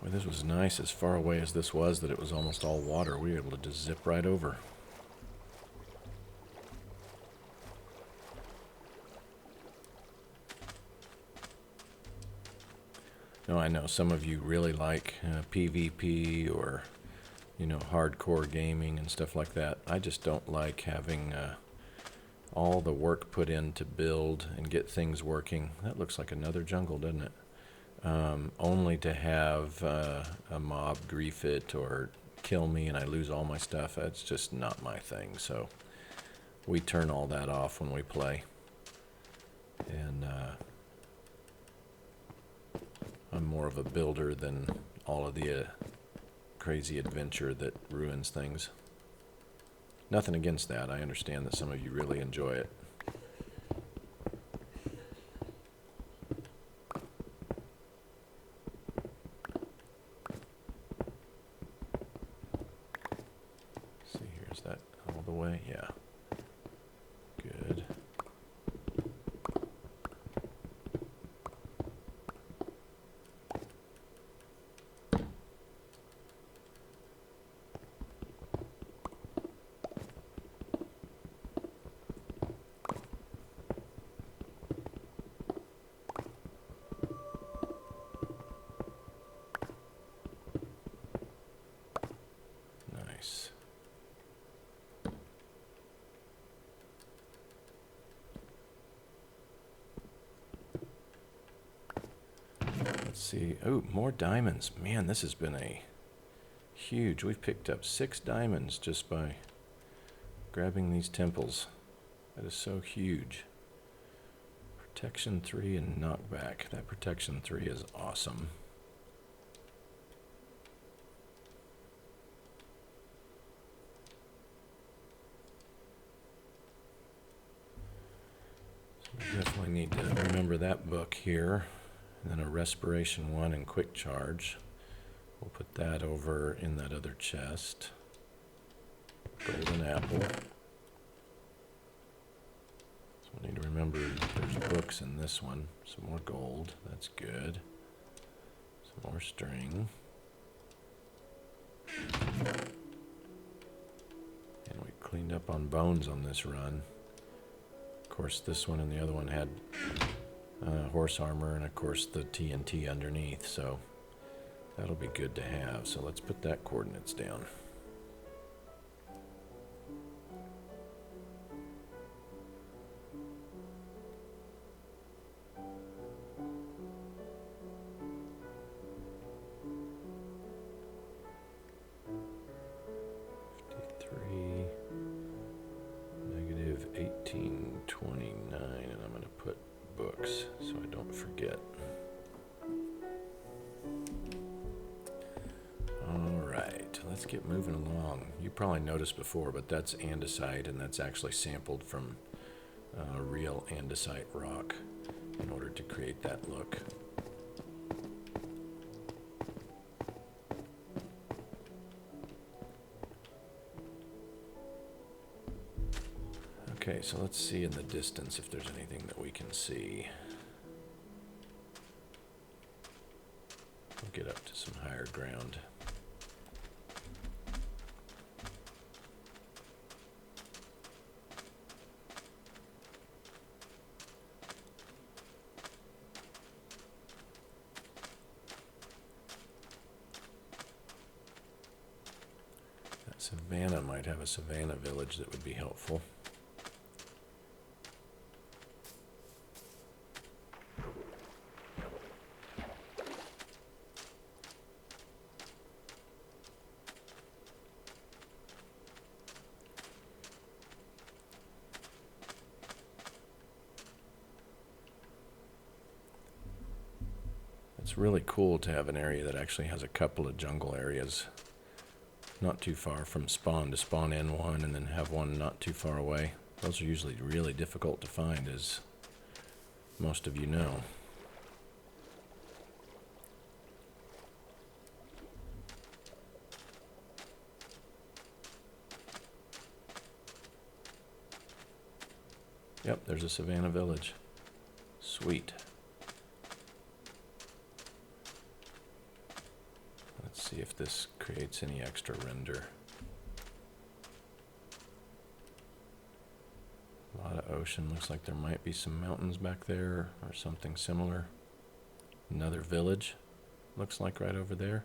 Boy, this was nice. As far away as this was, that it was almost all water. We were able to just zip right over. No, I know some of you really like PvP or, you know, hardcore gaming and stuff like that. I just don't like having all the work put in to build and get things working. That looks like another jungle, doesn't it? Only to have a mob grief it or kill me and I lose all my stuff. That's just not my thing. So we turn all that off when we play. And I'm more of a builder than all of the crazy adventure that ruins things. Nothing against that. I understand that some of you really enjoy it. See, here's that all the way. Yeah. Good. Nice. Let's see. Oh, more diamonds. Man, this has been a huge. We've picked up 6 diamonds just by grabbing these temples. That is so huge. Protection 3 and knockback. That protection 3 is awesome. We definitely need to remember that book here. And then a respiration 1 and quick charge. We'll put that over in that other chest. Golden apple. So we need to remember there's books in this one. Some more gold. That's good. Some more string. And we cleaned up on bones on this run. Of course, this one and the other one had horse armor and, of course, the TNT underneath. So that'll be good to have. So let's put that coordinates down. Moving along. You probably noticed before, but that's andesite, and that's actually sampled from real andesite rock in order to create that look. Okay, so let's see in the distance if there's anything that we can see. We'll get up to some higher ground. Savannah might have a Savannah village that would be helpful. It's really cool to have an area that actually has a couple of jungle areas. Not too far from spawn to spawn in one and then have one not too far away. Those are usually really difficult to find, as most of you know. Yep, there's a Savannah village. Sweet. see if this creates any extra render. A lot of ocean. Looks like there might be some mountains back there or something similar. Another village, looks like right over there.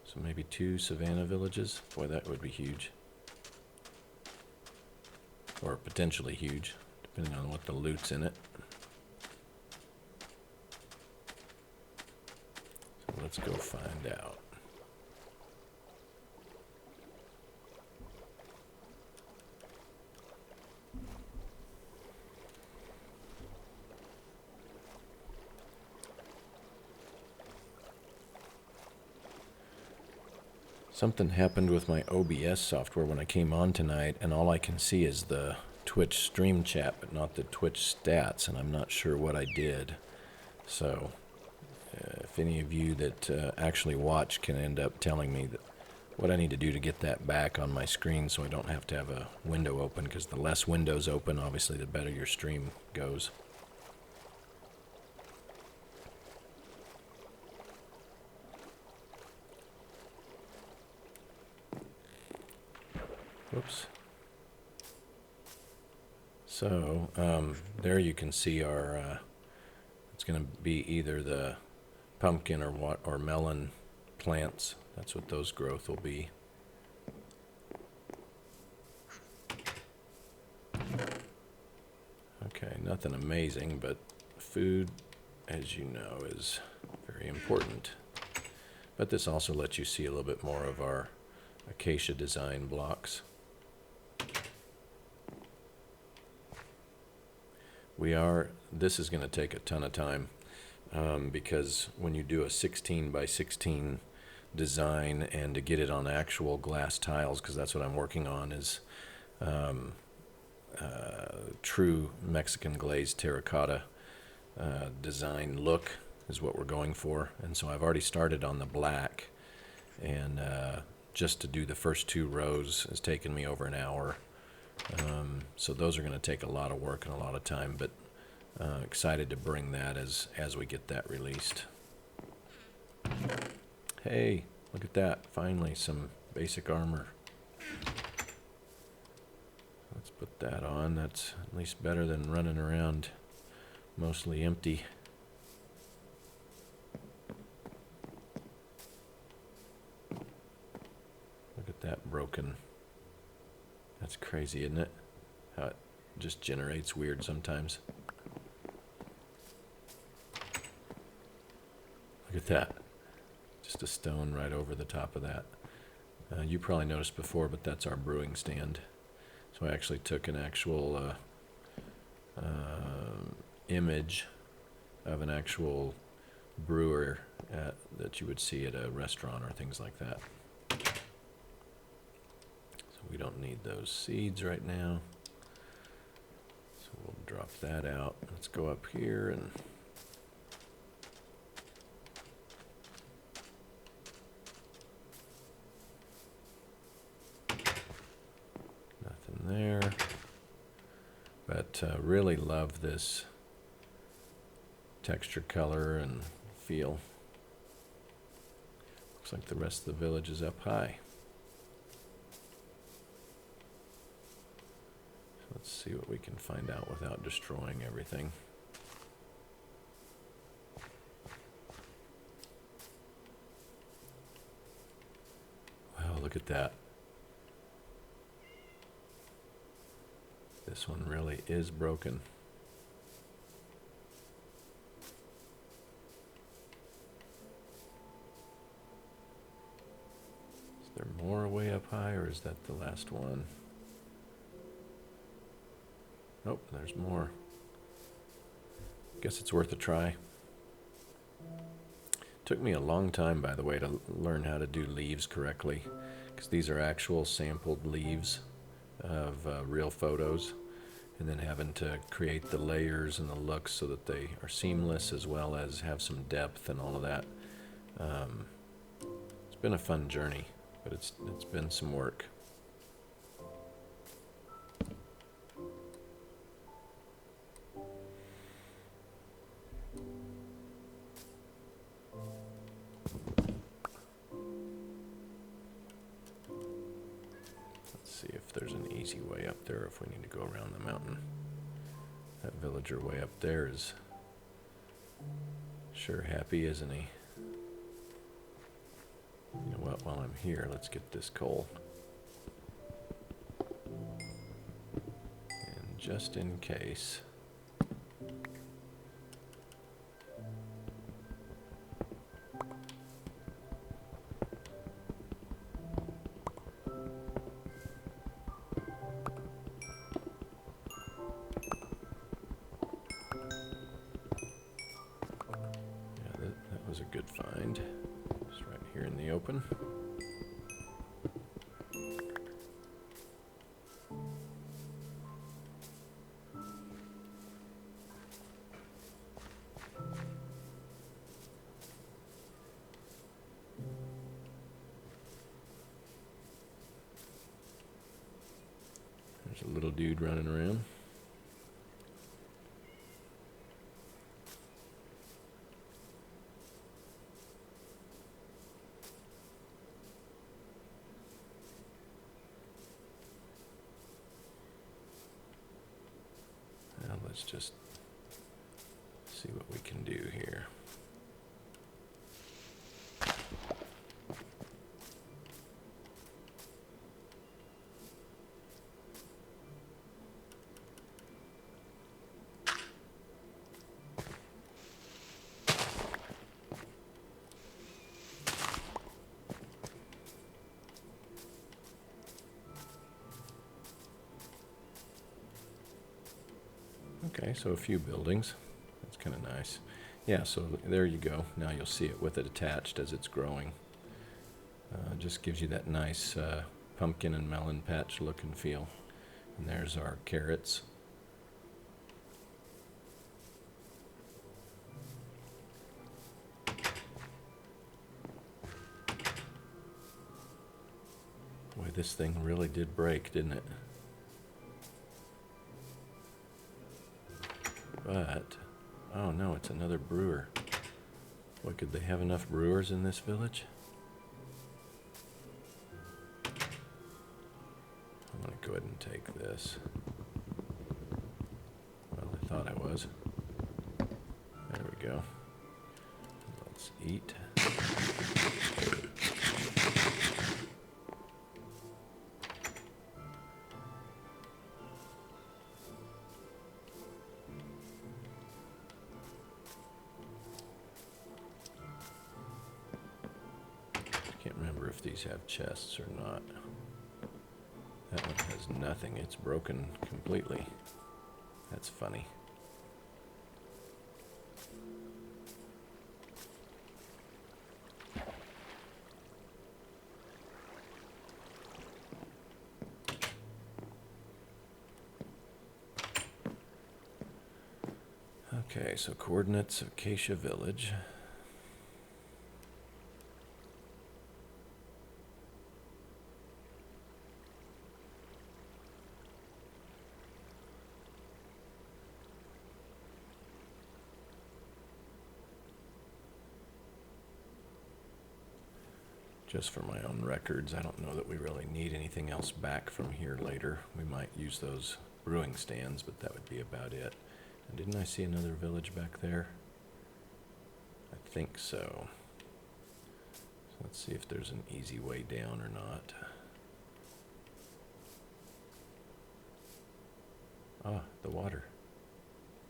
So maybe 2 savanna villages. Boy, that would be huge. Or potentially huge, depending on what the loot's in it. So let's go find out. Something happened with my OBS software when I came on tonight, and all I can see is the Twitch stream chat, but not the Twitch stats, and I'm not sure what I did. So, if any of you that actually watch can end up telling me that what I need to do to get that back on my screen so I don't have to have a window open, because the less windows open, obviously, the better your stream goes. Whoops. So, there you can see our, it's going to be either the pumpkin or melon plants. That's what those growth will be. Okay, nothing amazing, but food, as you know, is very important. But this also lets you see a little bit more of our acacia design blocks. This is going to take a ton of time because when you do a 16 by 16 design and to get it on actual glass tiles, because that's what I'm working on, is true Mexican glazed terracotta design look is what we're going for. And so I've already started on the black, and just to do the first 2 rows has taken me over an hour. So those are going to take a lot of work and a lot of time, but excited to bring that as we get that released. Hey, look at that. Finally, some basic armor. Let's put that on. That's at least better than running around mostly empty. Look at that broken. That's crazy, isn't it? How it just generates weird sometimes. Look at that. Just a stone right over the top of that. You probably noticed before, but that's our brewing stand. So I actually took an actual image of an actual brewer that you would see at a restaurant or things like that. We don't need those seeds right now. So we'll drop that out. Let's go up here and nothing there. But really love this texture, color, and feel. Looks like the rest of the village is up high. Let's see what we can find out without destroying everything. Wow, look at that. This one really is broken. Is there more way up high, or is that the last one? Nope, there's more. Guess it's worth a try. Took me a long time, by the way, to learn how to do leaves correctly, because these are actual sampled leaves of real photos, and then having to create the layers and the looks so that they are seamless as well as have some depth and all of that. It's been a fun journey, but it's been some work. easy way up there if we need to go around the mountain. That villager way up there is sure happy, isn't he? You know what, while I'm here, let's get this coal. And just in case... that was a good find. Just right here in the open. There's a little dude running around. Now let's just see what we can do here. Okay, so a few buildings. That's kind of nice. Yeah, so there you go. Now you'll see it with it attached as it's growing. Just gives you that nice pumpkin and melon patch look and feel. And there's our carrots. Boy, this thing really did break, didn't it? But, oh no, it's another brewer. What, could they have enough brewers in this village? I'm gonna go ahead and take this. Well, I thought I was. There we go. Let's eat. Can't remember if these have chests or not. That one has nothing. It's broken completely. That's funny. Okay, so coordinates of Acacia Village. Just for my own records, I don't know that we really need anything else back from here later. We might use those brewing stands, but that would be about it. And didn't I see another village back there? I think so. So let's see if there's an easy way down or not. Ah, the water.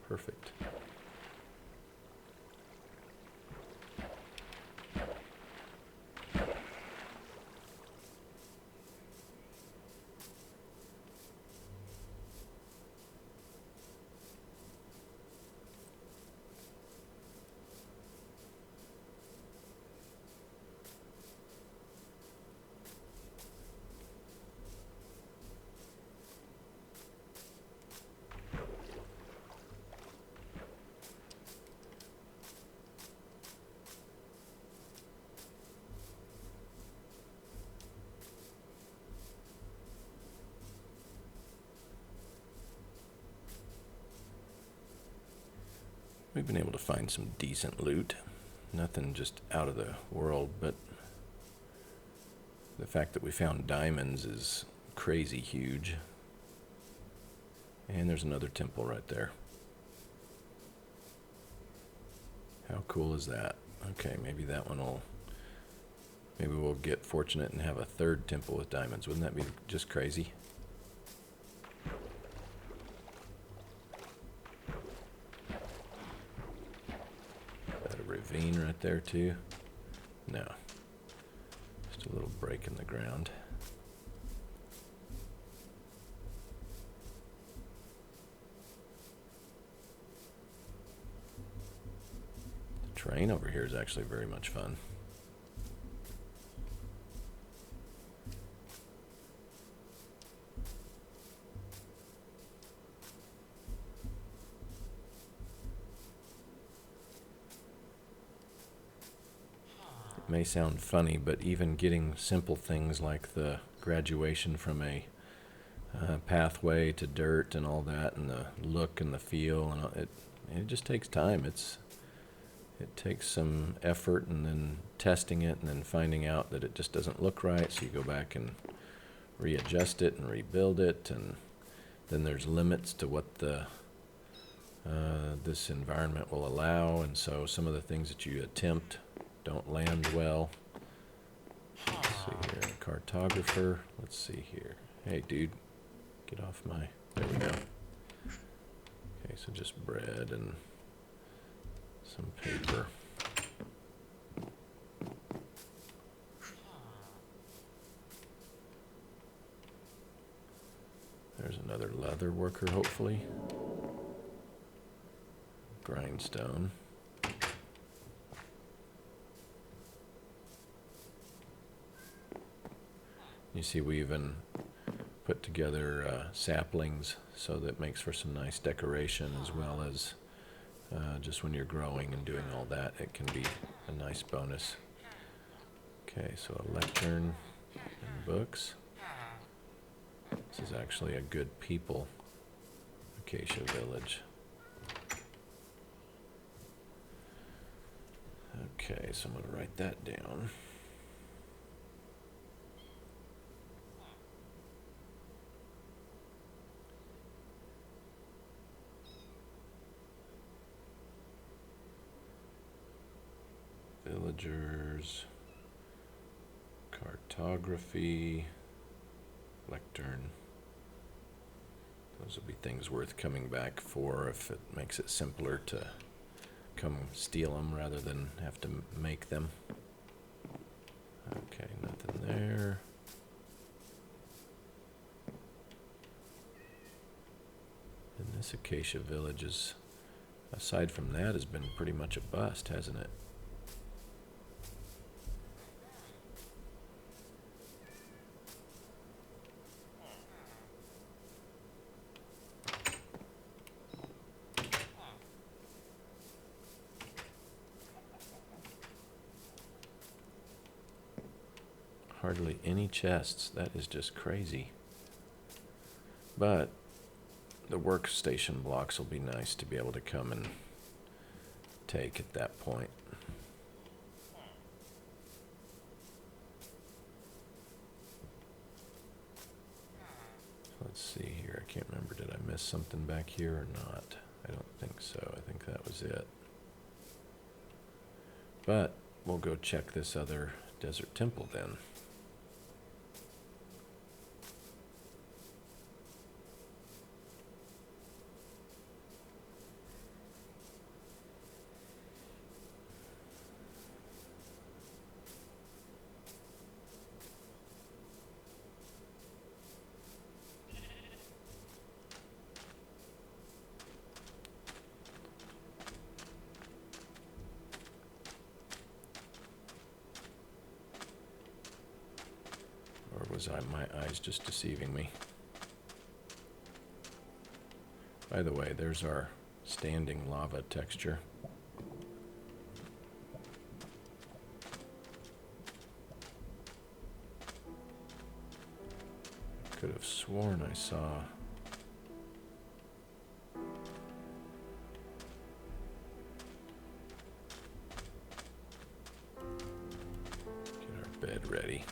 Perfect. We've been able to find some decent loot. Nothing just out of the world, but the fact that we found diamonds is crazy huge. And there's another temple right there. How cool is that? Okay, maybe that one will... Maybe we'll get fortunate and have a third temple with diamonds. Wouldn't that be just crazy? Is that a ravine right there too? No. Just a little break in the ground. The terrain over here is actually very much fun. May sound funny, but even getting simple things like the graduation from a pathway to dirt and all that, and the look and the feel, and it just takes time. It takes some effort, and then testing it, and then finding out that it just doesn't look right. So you go back and readjust it and rebuild it, and then there's limits to what the this environment will allow, and so some of the things that you attempt don't land well. Let's see here, cartographer. Let's see here. Hey, dude, get off my... There we go. Okay, so just bread and some paper. There's another leather worker, hopefully. Grindstone. You see, we even put together saplings, so that makes for some nice decoration, as well as just when you're growing and doing all that, it can be a nice bonus. Okay, so a lectern and books. This is actually a good people, Acacia Village. Okay, so I'm going to write that down. Villagers, cartography, lectern. Those will be things worth coming back for if it makes it simpler to come steal them rather than have to make them. Okay, nothing there. And this Acacia Village is, aside from that, has been pretty much a bust, hasn't it? Hardly any chests. That is just crazy. But the workstation blocks will be nice to be able to come and take at that point. Let's see here. I can't remember. Did I miss something back here or not? I don't think so. I think that was it. But we'll go check this other desert temple then. Was my eyes just deceiving me? By the way, there's our standing lava texture. Could have sworn I saw get our bed ready.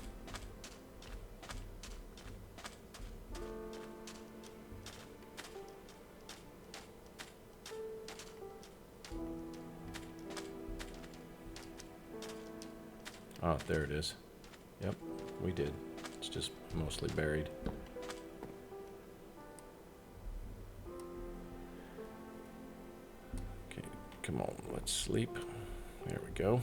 Oh, there it is. Yep, we did. It's just mostly buried. Okay, come on, let's sleep. There we go.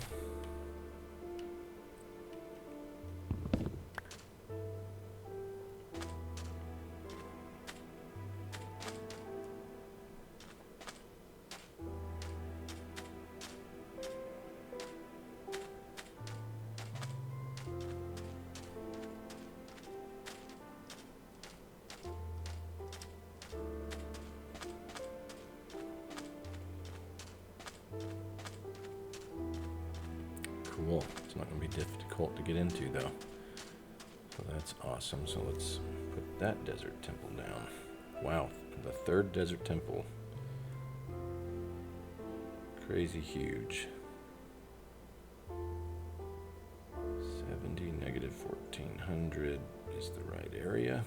Cool. It's not going to be difficult to get into, though. So that's awesome. So let's put that desert temple down. Wow, the third desert temple. Crazy huge. 70, negative 1400 is the right area.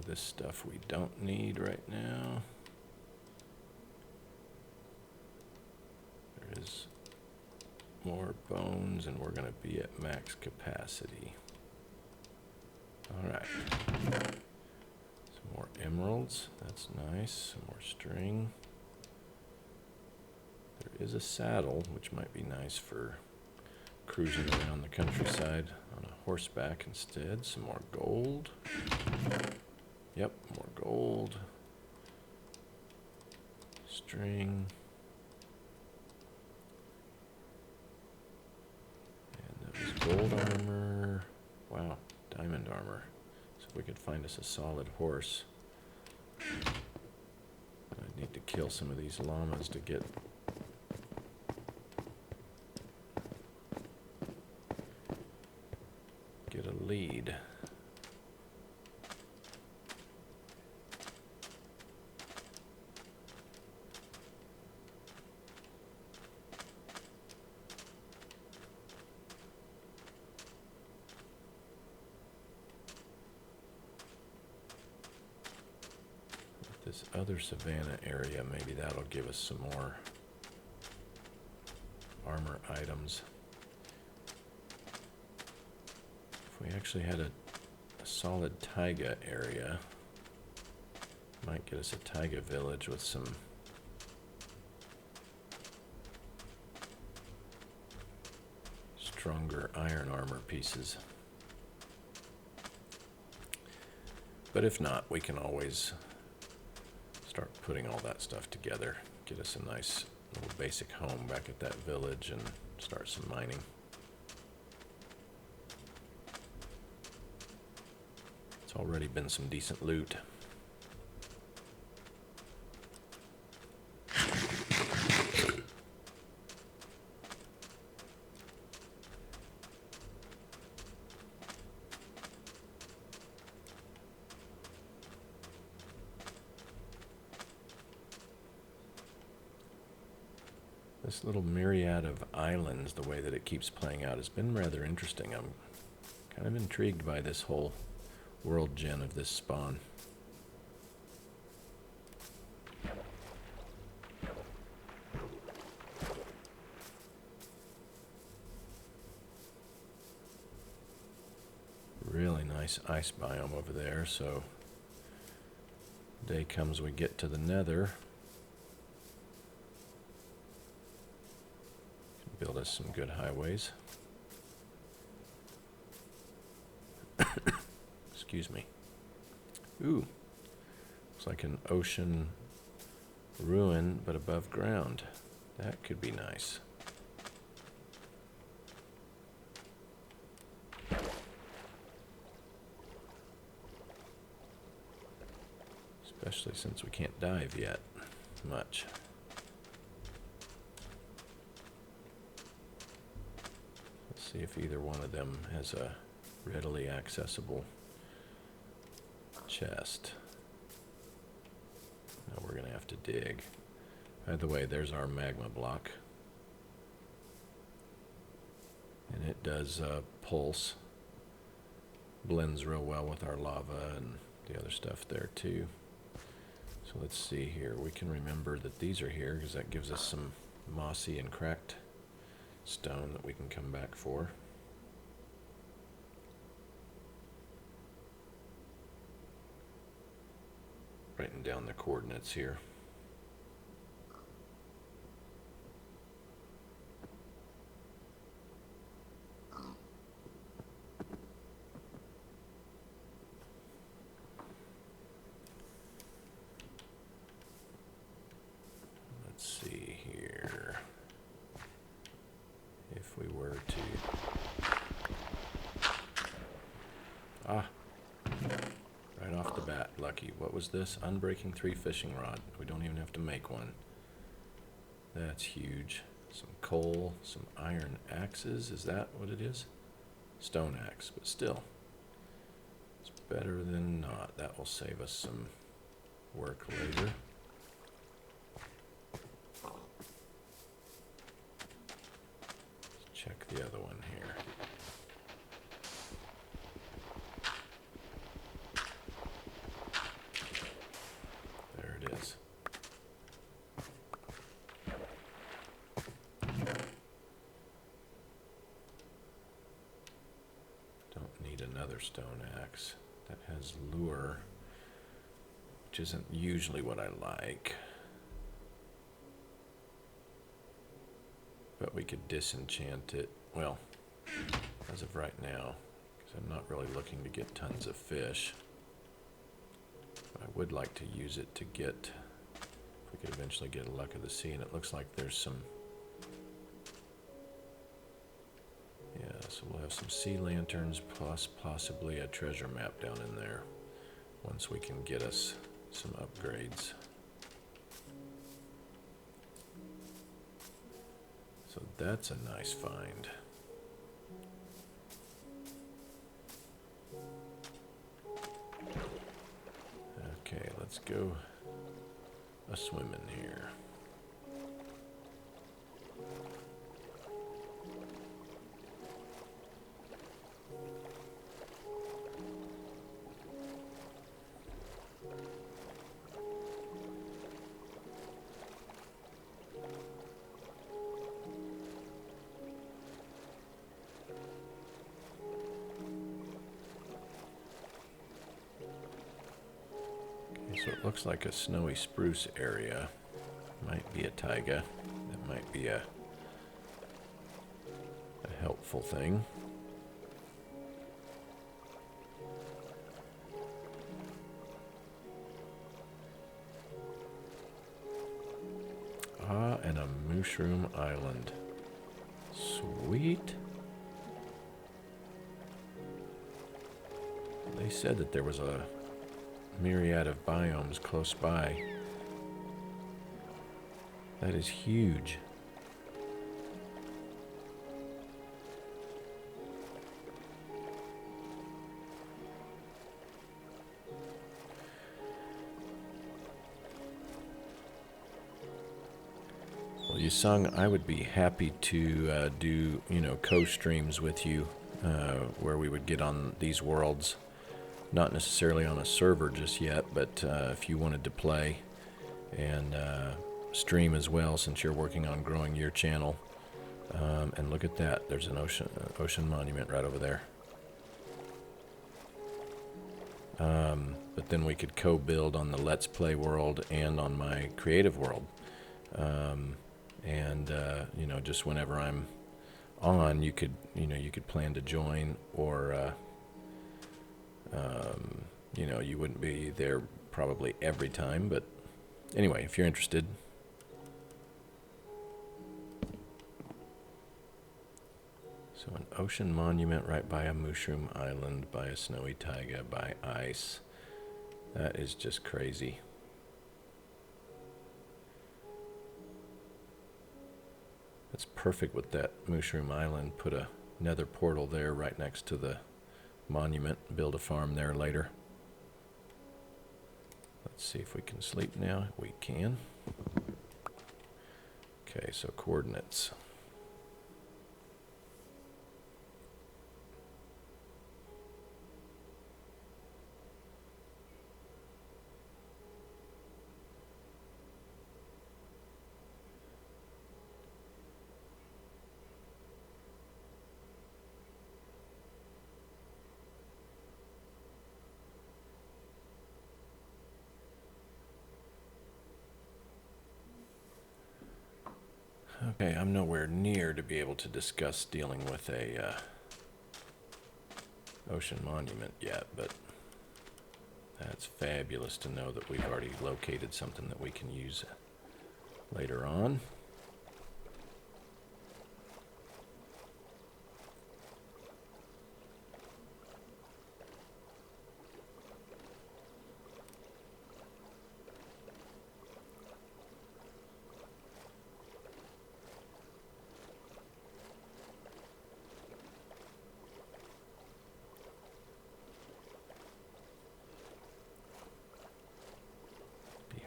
This stuff we don't need right now. There is more bones, and we're going to be at max capacity. All right. Some more emeralds. That's nice. Some more string. There is a saddle, which might be nice for cruising around the countryside on a horseback instead. Some more gold. Yep, more gold. String. And that was gold armor. Wow, diamond armor. So if we could find us a solid horse. I need to kill some of these llamas to get a lead. This other savanna area, maybe that'll give us some more armor items. If we actually had a solid taiga area, might get us a taiga village with some stronger iron armor pieces. But if not, we can always start putting all that stuff together, get us a nice little basic home back at that village and start some mining. It's already been some decent loot. This little myriad of islands, the way that it keeps playing out, has been rather interesting. I'm kind of intrigued by this whole world gen of this spawn. Really nice ice biome over there, so day comes we get to the nether. build us some good highways. Excuse me. Ooh, looks like an ocean ruin, but above ground. That could be nice. Especially since we can't dive yet much. Let's see if either one of them has a readily accessible chest. Now we're going to have to dig. By the way, there's our magma block. And it does pulse. Blends real well with our lava and the other stuff there too. So let's see here. We can remember that these are here because that gives us some mossy and cracked stone that we can come back for. Writing down the coordinates here. Let's see here. If we were to... Right off the bat, lucky. What was this? Unbreaking 3 fishing rod. We don't even have to make one. That's huge. Some coal, some iron axes. Is that what it is? Stone axe, but still. It's better than not. That will save us some work later. Let's check the other one here. Stone axe that has lure, which isn't usually what I like, but we could disenchant it, well, as of right now, because I'm not really looking to get tons of fish, but I would like to use it to get, if we could eventually get a luck of the sea. And it looks like there's some, so we'll have some sea lanterns plus possibly a treasure map down in there once we can get us some upgrades. So that's a nice find. Okay, let's go a swimming here. So it looks like a snowy spruce area. Might be a taiga. That might be a helpful thing. And a mushroom island. Sweet. They said that there was a myriad of biomes close by. That is huge. Well, Yusung, I would be happy to do, co-streams with you where we would get on these worlds. Not necessarily on a server just yet, but if you wanted to play and stream as well, since you're working on growing your channel. And look at that, there's an ocean monument right over there. But then we could co-build on the Let's Play world and on my creative world. and just whenever I'm on, you could plan to join, or you wouldn't be there probably every time, but anyway, if you're interested. So an ocean monument right by a mushroom island, by a snowy taiga, by ice. That is just crazy. That's perfect with that mushroom island. Put a nether portal there right next to the monument. Build a farm there later. Let's see if we can sleep now. We can. Okay, so coordinates. Okay, I'm nowhere near to be able to discuss dealing with a ocean monument yet, but that's fabulous to know that we've already located something that we can use later on.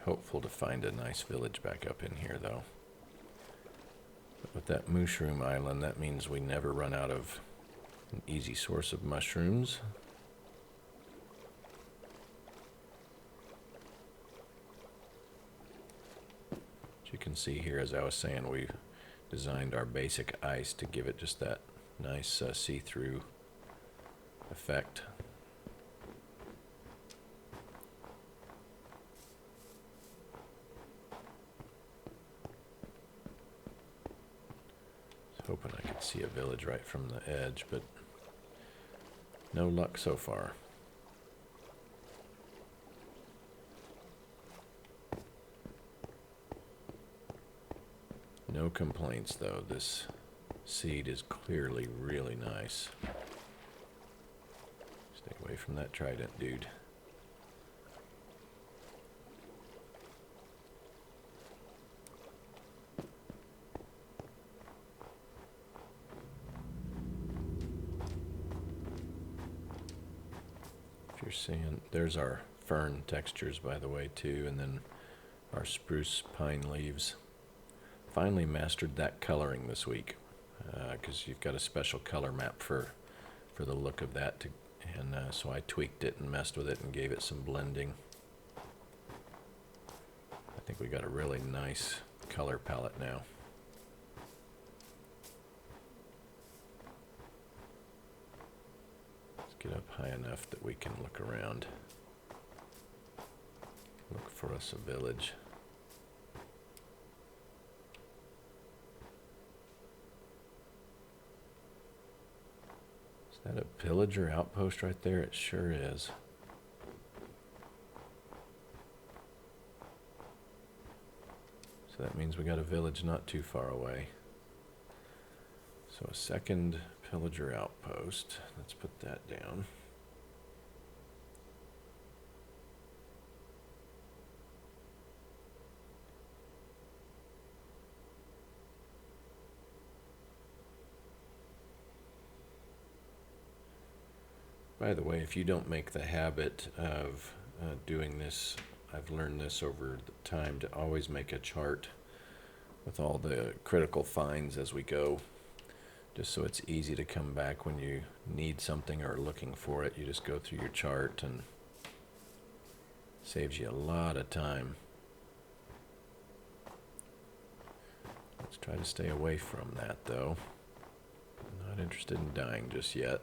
Hopeful to find a nice village back up in here, though. But with that mushroom island, that means we never run out of an easy source of mushrooms. As you can see here, as I was saying, we've designed our basic ice to give it just that nice see-through effect. Hoping I could see a village right from the edge, but no luck so far. No complaints, though. This seed is clearly really nice. Stay away from that trident, dude. You're seeing there's our fern textures, by the way, too, and then our spruce pine leaves. Finally mastered that coloring this week, because you've got a special color map for the look of that, and so I tweaked it and messed with it and gave it some blending. I think we got a really nice color palette now. Get up high enough that we can look around. Look for us a village. Is that a Pillager Outpost right there? It sure is. So that means we got a village not too far away. So a second Pillager Outpost. Let's put that down. By the way, if you don't make the habit of doing this, I've learned this over the time, to always make a chart with all the critical finds as we go. Just so it's easy to come back when you need something or are looking for it. You just go through your chart, and saves you a lot of time. Let's try to stay away from that, though. I'm not interested in dying just yet.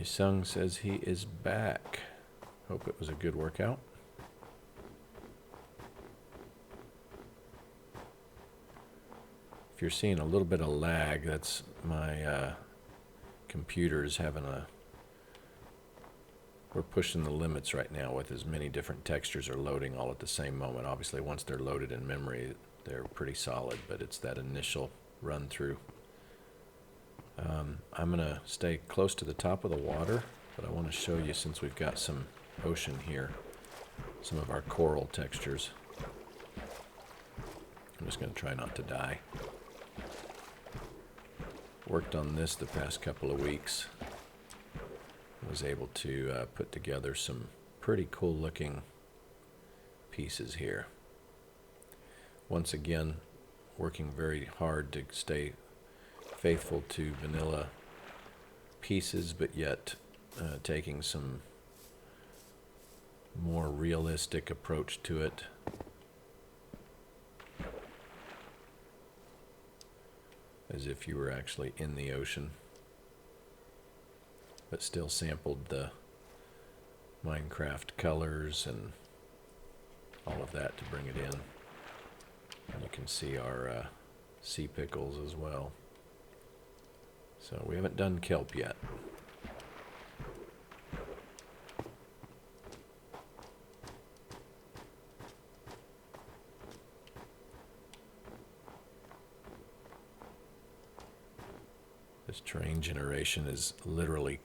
Yusung says he is back. Hope it was a good workout. If you're seeing a little bit of lag, that's my computer's having a... We're pushing the limits right now with as many different textures are loading all at the same moment. Obviously, once they're loaded in memory, they're pretty solid, but it's that initial run through. I'm going to stay close to the top of the water, but I want to show you, since we've got some ocean here, some of our coral textures. I'm just going to try not to die. Worked on this the past couple of weeks. Was able to put together some pretty cool looking pieces here. Once again, working very hard to stay faithful to vanilla pieces, but yet taking some more realistic approach to it. As if you were actually in the ocean, but still sampled the Minecraft colors and all of that to bring it in. And you can see our sea pickles as well. So we haven't done kelp yet. This terrain generation is literally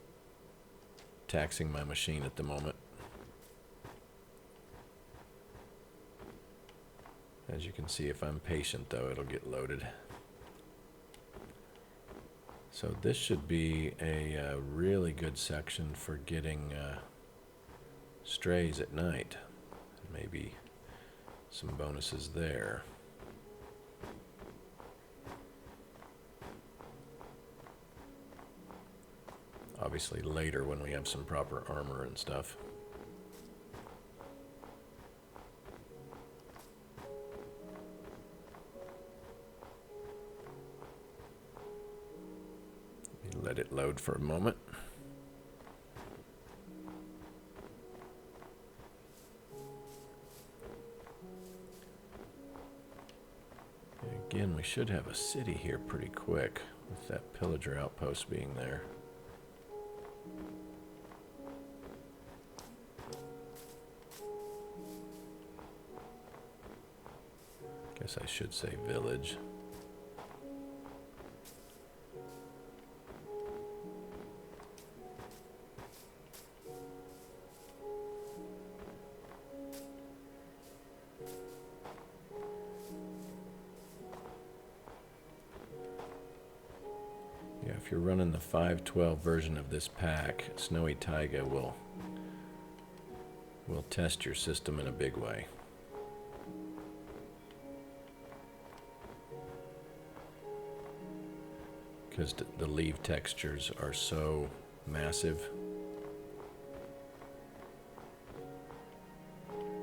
taxing my machine at the moment. As you can see, if I'm patient though, it'll get loaded. So this should be a really good section for getting strays at night. Maybe some bonuses there. Obviously later when we have some proper armor and stuff. Let it load for a moment. Again, we should have a city here pretty quick with that Pillager Outpost being there. Guess I should say village. Yeah, if you're running the 512 version of this pack, Snowy Taiga will test your system in a big way. Because the leaf textures are so massive.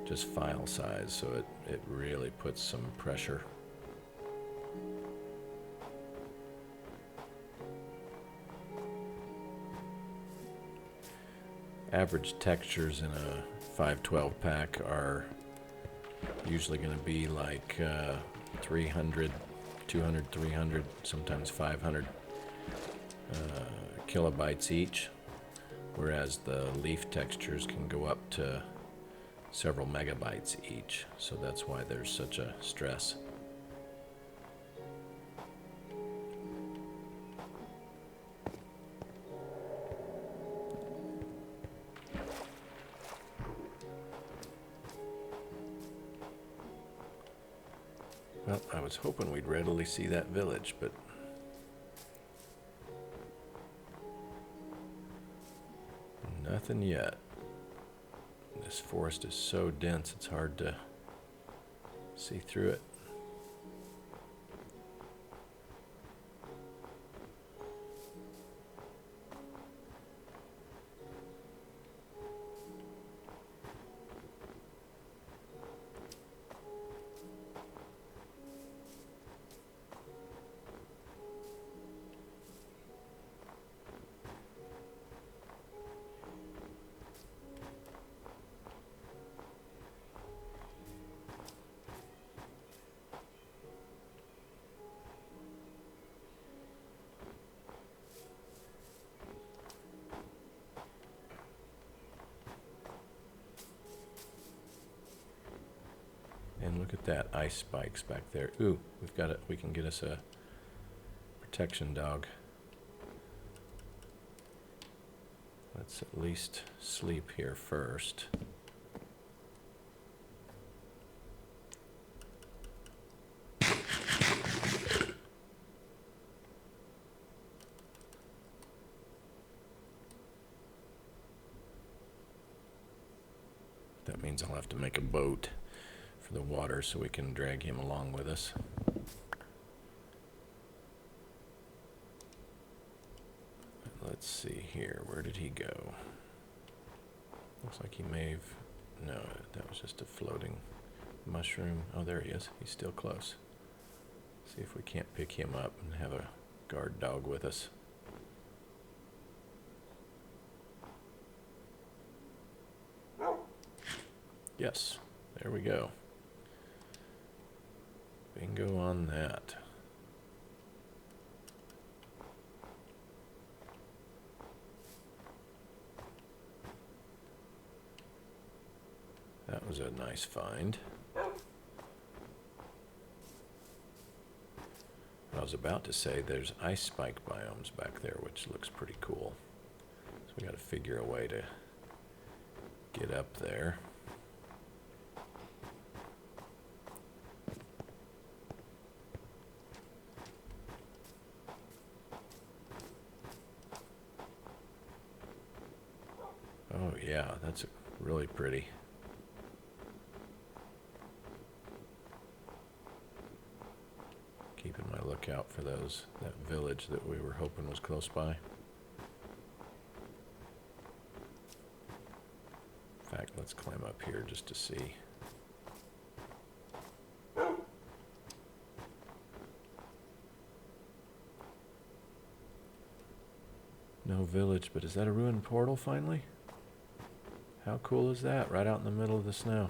Just file size, so it really puts some pressure. Average textures in a 512 pack are usually going to be like 300, 200, 300, sometimes 500 kilobytes each, whereas the leaf textures can go up to several megabytes each, so that's why there's such a stress. Well, I was hoping we'd readily see that village, but nothing yet. This forest is so dense, it's hard to see through it. look at that. Ice spikes back there. Ooh, we've got it. We can get us a protection dog. Let's at least sleep here first. That means I'll have to make a boat for the water so we can drag him along with us. Let's see here. Where did he go? Looks like he may have... No, that was just a floating mushroom. Oh, there he is. He's still close. See if we can't pick him up and have a guard dog with us. Yes, there we go. Bingo on that. That was a nice find. I was about to say there's ice spike biomes back there, which looks pretty cool. So we got to figure a way to get up there. Oh yeah, that's really pretty. Keeping my lookout for that village that we were hoping was close by. In fact, let's climb up here just to see. No village, but is that a ruined portal finally? How cool is that? Right out in the middle of the snow.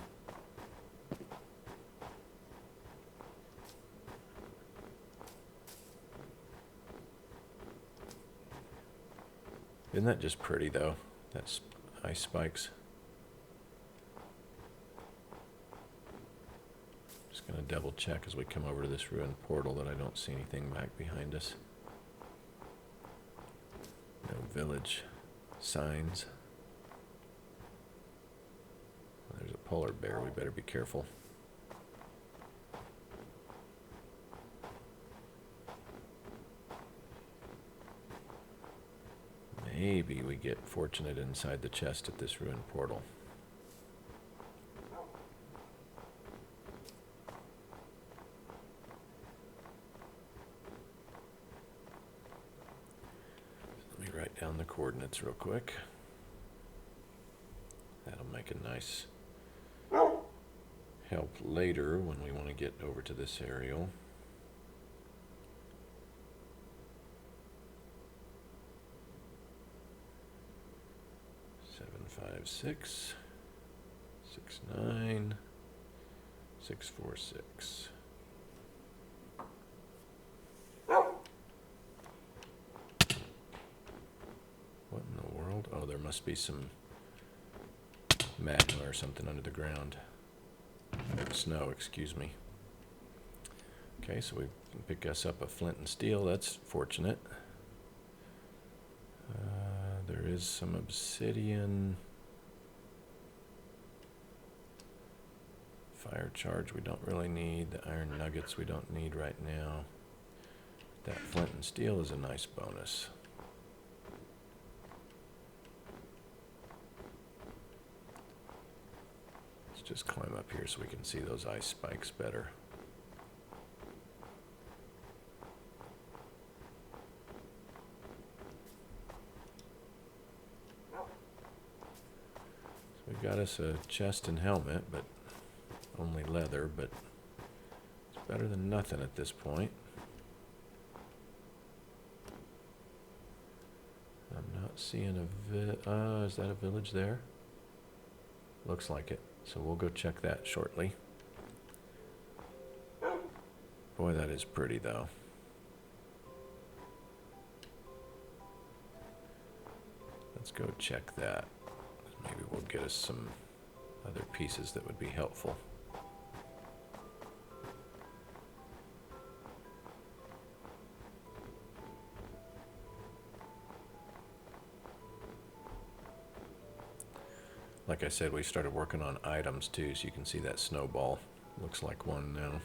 Isn't that just pretty, though? That's ice spikes. Just going to double check as we come over to this ruined portal that I don't see anything back behind us. No village signs. There's a polar bear. We better be careful. Maybe we get fortunate inside the chest at this ruined portal. Let me write down the coordinates real quick. That'll make a nice help later when we want to get over to this aerial. 756 69 646. What in the world? Oh, there must be some magma or something under the ground. Snow, excuse me. Okay, so we can pick us up a flint and steel. That's fortunate. There is some obsidian. Fire charge we don't really need. The iron nuggets we don't need right now. That flint and steel is a nice bonus. Let's just climb up here so we can see those ice spikes better. So we got us a chest and helmet, but only leather, but it's better than nothing at this point. I'm not seeing a is that a village there? Looks like it. So we'll go check that shortly. Boy, that is pretty though. Let's go check that. Maybe we'll get us some other pieces that would be helpful. Like I said, we started working on items too, so you can see that snowball. Looks like one now.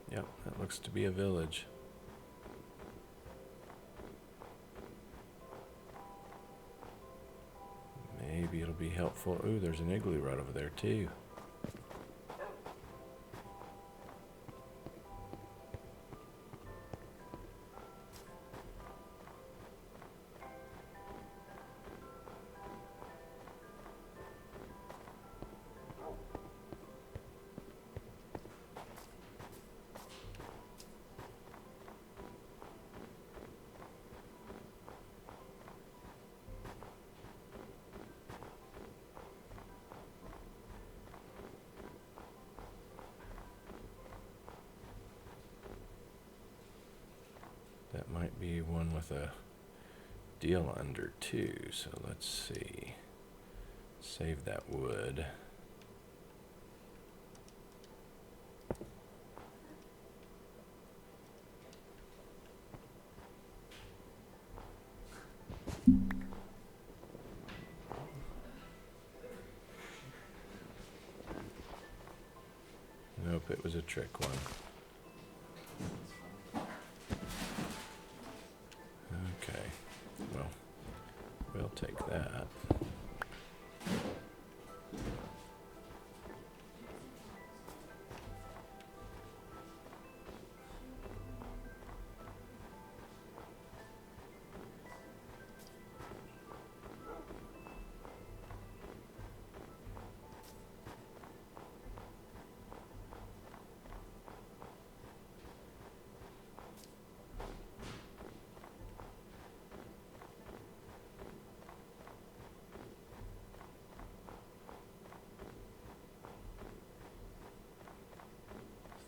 Yep, that looks to be a village. Maybe it'll be helpful. Ooh, there's an igloo right over there too. That might be one with a deal under too, so let's see. Save that wood. Nope, it was a trick one. Okay, well, we'll take that.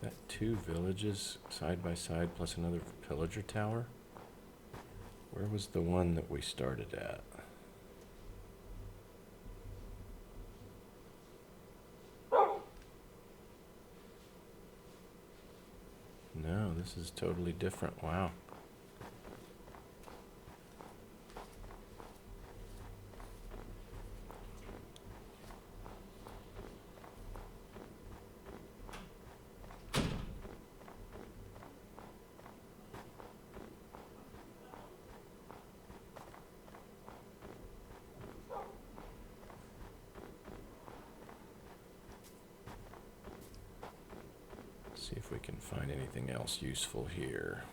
That two villages side by side plus another pillager tower? Where was the one that we started at? No, this is totally different. Wow. See if we can find anything else useful here.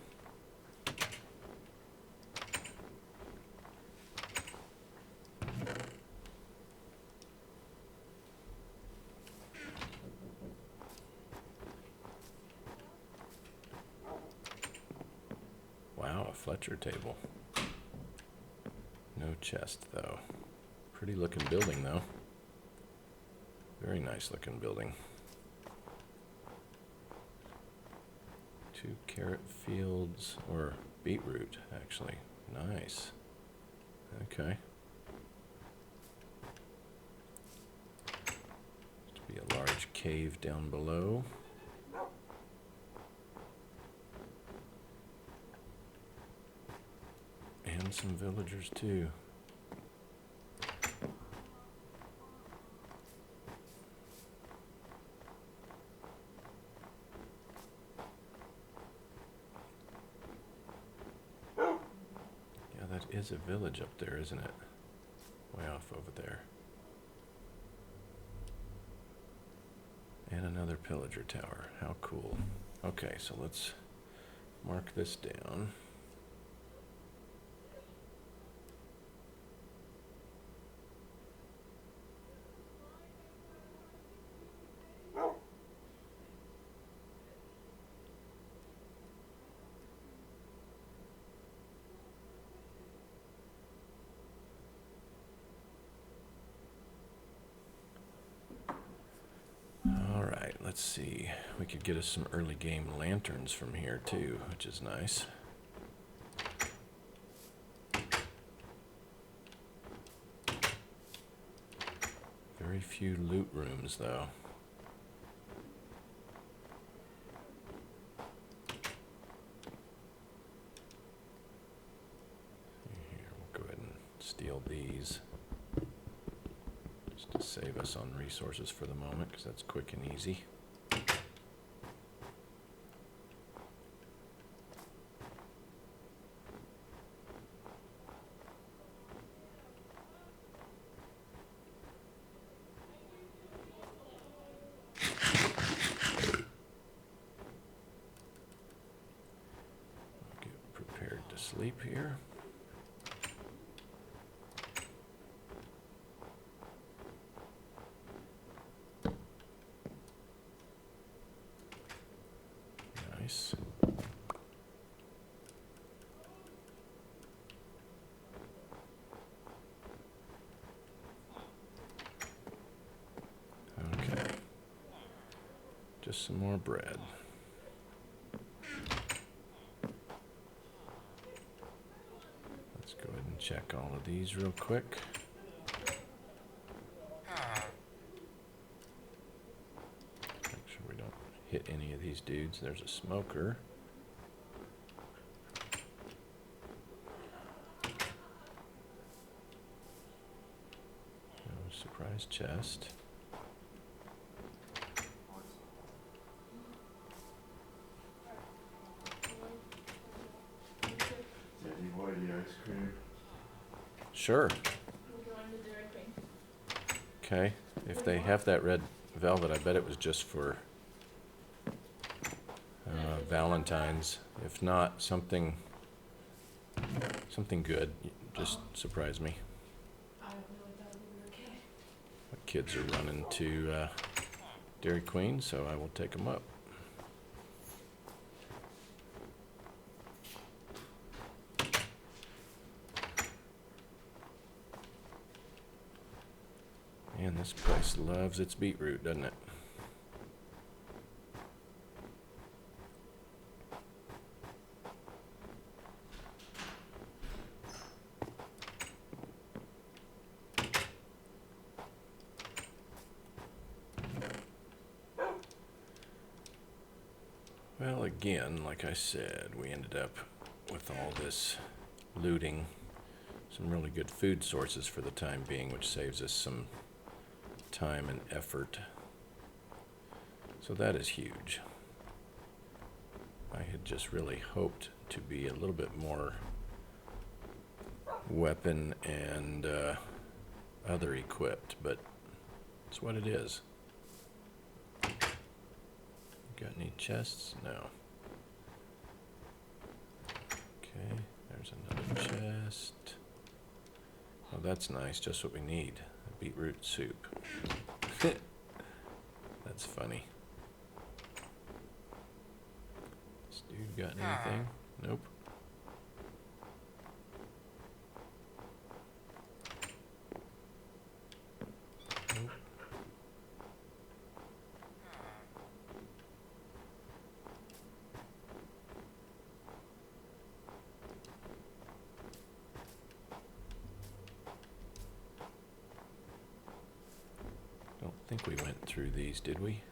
Wow, a Fletcher table. No chest though. Pretty looking building though. Very nice looking building. 2 carrot fields, or beetroot, actually. Nice. Okay. To be a large cave down below. And some villagers too. Is a village up there, isn't it? Way off over there. And another pillager tower. How cool. Okay, so let's mark this down. Let's see, we could get us some early game lanterns from here too, which is nice. Very few loot rooms, though. Here, we'll go ahead and steal these. Just to save us on resources for the moment, because that's quick and easy. Sleep here. Nice. Okay. Just some more bread. Go ahead and check all of these real quick. Make sure we don't hit any of these dudes. There's a smoker. No surprise chest. Sure. Okay. If they have that red velvet, I bet it was just for Valentine's. If not, something good. Just surprise me. My kids are running to Dairy Queen, so I will take them up. Man, this place loves its beetroot, doesn't it? Well, again, like I said, we ended up with all this looting. Some really good food sources for the time being, which saves us some time and effort. So that is huge. I had just really hoped to be a little bit more weapon and other equipped, but it's what it is. Got any chests? No. Okay, there's another chest. Oh, that's nice, just what we need. A beetroot soup. That's funny. This dude got anything? Nope. Nope. Don't think we went through these, did we?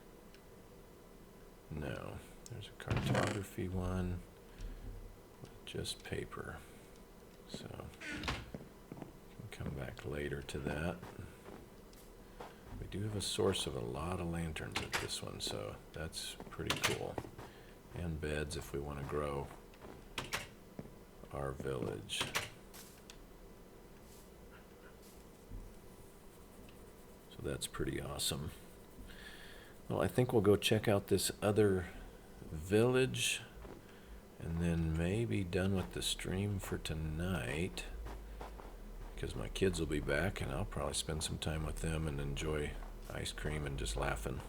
No. There's a cartography one with just paper. So, can come back later to that. We do have a source of a lot of lanterns at this one, so that's pretty cool. And beds if we want to grow our village. So that's pretty awesome. Well, I think we'll go check out this other village and then maybe done with the stream for tonight, because my kids will be back and I'll probably spend some time with them and enjoy ice cream and just laughing.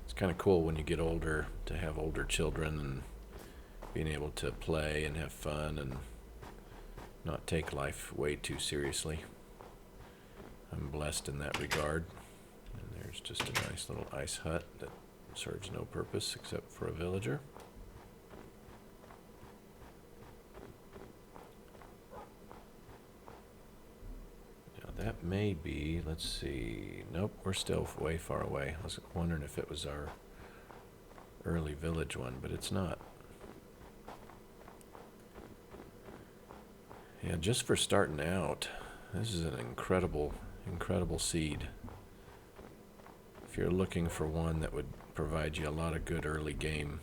It's kind of cool when you get older to have older children and being able to play and have fun and not take life way too seriously. I'm blessed in that regard. And there's just a nice little ice hut that serves no purpose except for a villager. Now That may be, let's see, nope, we're still way far away. I was wondering if it was our early village one, but it's not. Yeah, just for starting out, this is an incredible, incredible seed. If you're looking for one that would provide you a lot of good early game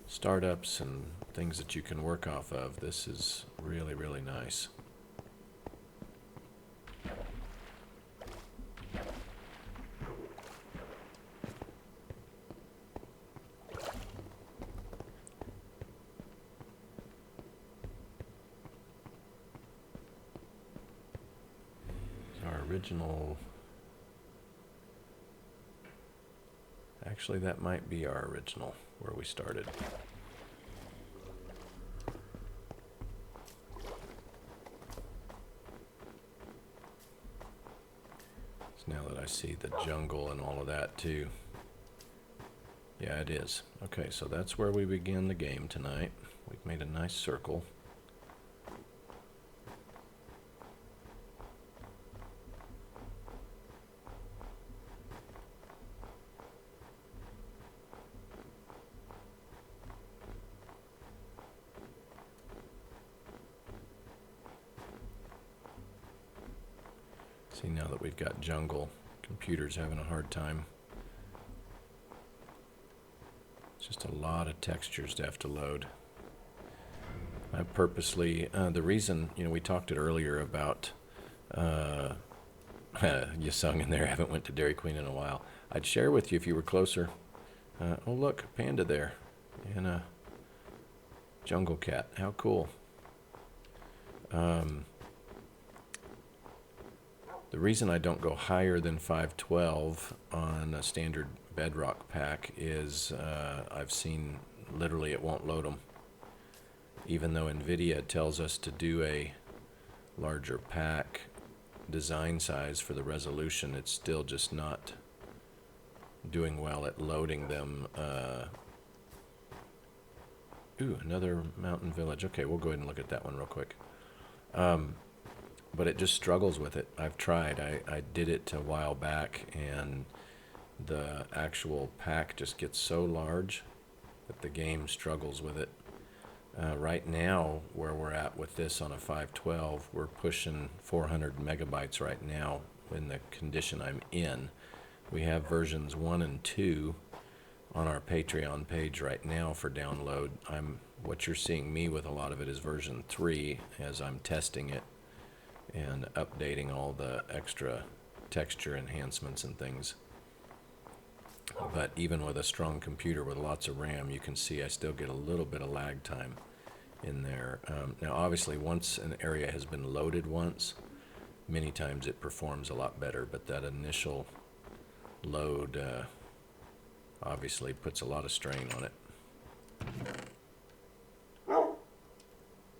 startups and things that you can work off of, this is really, really nice. Our original... Actually, that might be our original, where we started. So now that I see the jungle and all of that too. Yeah, it is. Okay, so that's where we begin the game tonight. We've made a nice circle. See, now that we've got jungle, computer's having a hard time. It's just a lot of textures to have to load. I purposely, the reason, we talked it earlier about, you sung in there, I haven't went to Dairy Queen in a while. I'd share with you if you were closer. Oh look, panda there, and a jungle cat, how cool. The reason I don't go higher than 512 on a standard bedrock pack is I've seen literally it won't load them. Even though Nvidia tells us to do a larger pack design size for the resolution, it's still just not doing well at loading them. Ooh, another mountain village. Okay, we'll go ahead and look at that one real quick. But it just struggles with it. I've tried. I did it a while back, and the actual pack just gets so large that the game struggles with it. Right now, where we're at with this on a 512, we're pushing 400 megabytes right now in the condition I'm in. We have versions 1 and 2 on our Patreon page right now for download. What you're seeing me with a lot of it is version 3 as I'm testing it and updating all the extra texture enhancements and things. But even with a strong computer with lots of RAM, you can see I still get a little bit of lag time in there. Now obviously once an area has been loaded once, many times it performs a lot better, but that initial load obviously puts a lot of strain on it.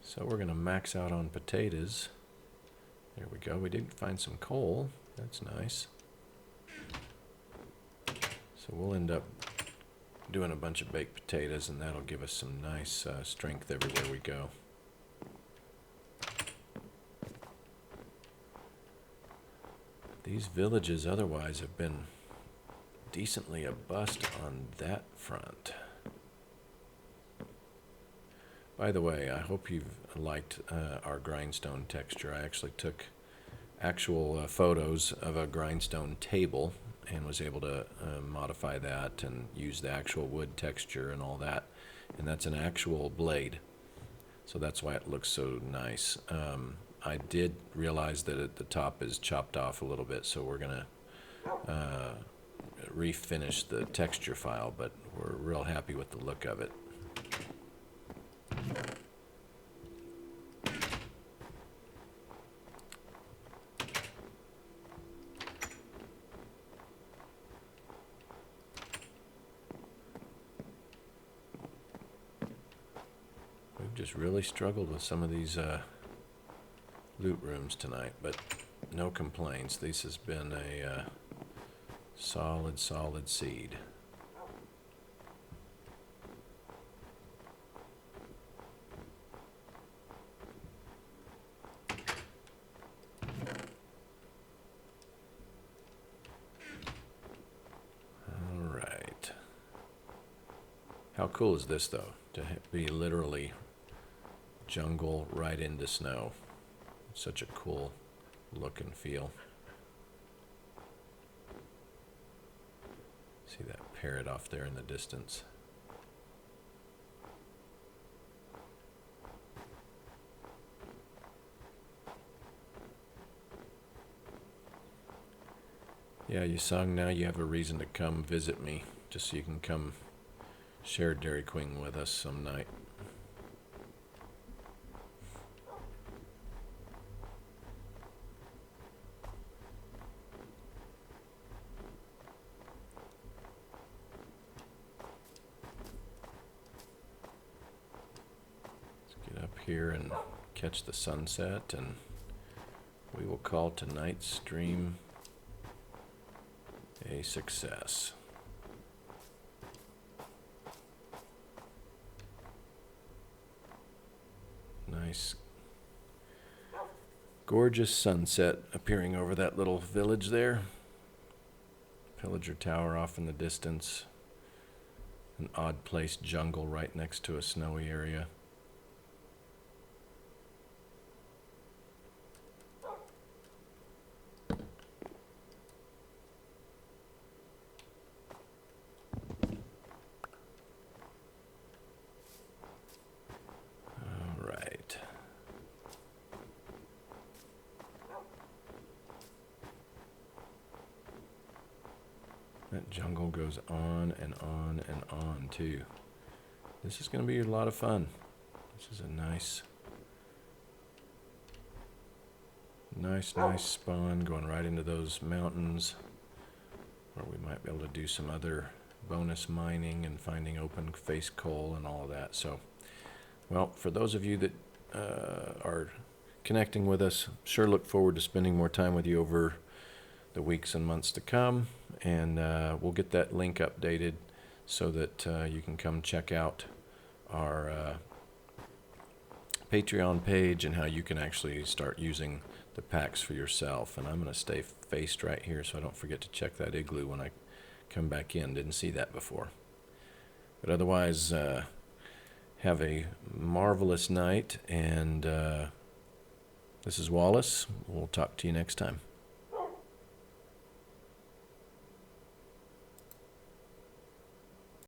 So we're going to max out on potatoes. There we go. We did find some coal. That's nice. So we'll end up doing a bunch of baked potatoes, and that'll give us some nice strength everywhere we go. These villages otherwise have been decently a bust on that front. By the way, I hope you've liked our grindstone texture. I actually took actual photos of a grindstone table and was able to modify that and use the actual wood texture and all that. And that's an actual blade. So that's why it looks so nice. I did realize that at the top is chopped off a little bit, so we're going to refinish the texture file, but we're real happy with the look of it. We've just really struggled with some of these loot rooms tonight, but no complaints. This has been a solid seed. How cool is this, though, to be literally jungle right into snow? Such a cool look and feel. See that parrot off there in the distance. Yeah, Yusung, now you have a reason to come visit me, just so you can come share Dairy Queen with us some night. Let's get up here and catch the sunset, and we will call tonight's stream a success. Nice, gorgeous sunset appearing over that little village there. Pillager Tower off in the distance. An odd placed jungle right next to a snowy area. That jungle goes on and on and on, too. This is going to be a lot of fun. This is a nice spawn going right into those mountains where we might be able to do some other bonus mining and finding open face coal and all of that. So, well, for those of you that are connecting with us, sure look forward to spending more time with you over the weeks and months to come, and we'll get that link updated so that you can come check out our Patreon page and how you can actually start using the packs for yourself. And I'm going to stay faced right here so I don't forget to check that igloo when I come back in. Didn't see that before. But otherwise, have a marvelous night, and this is Wallace. We'll talk to you next time.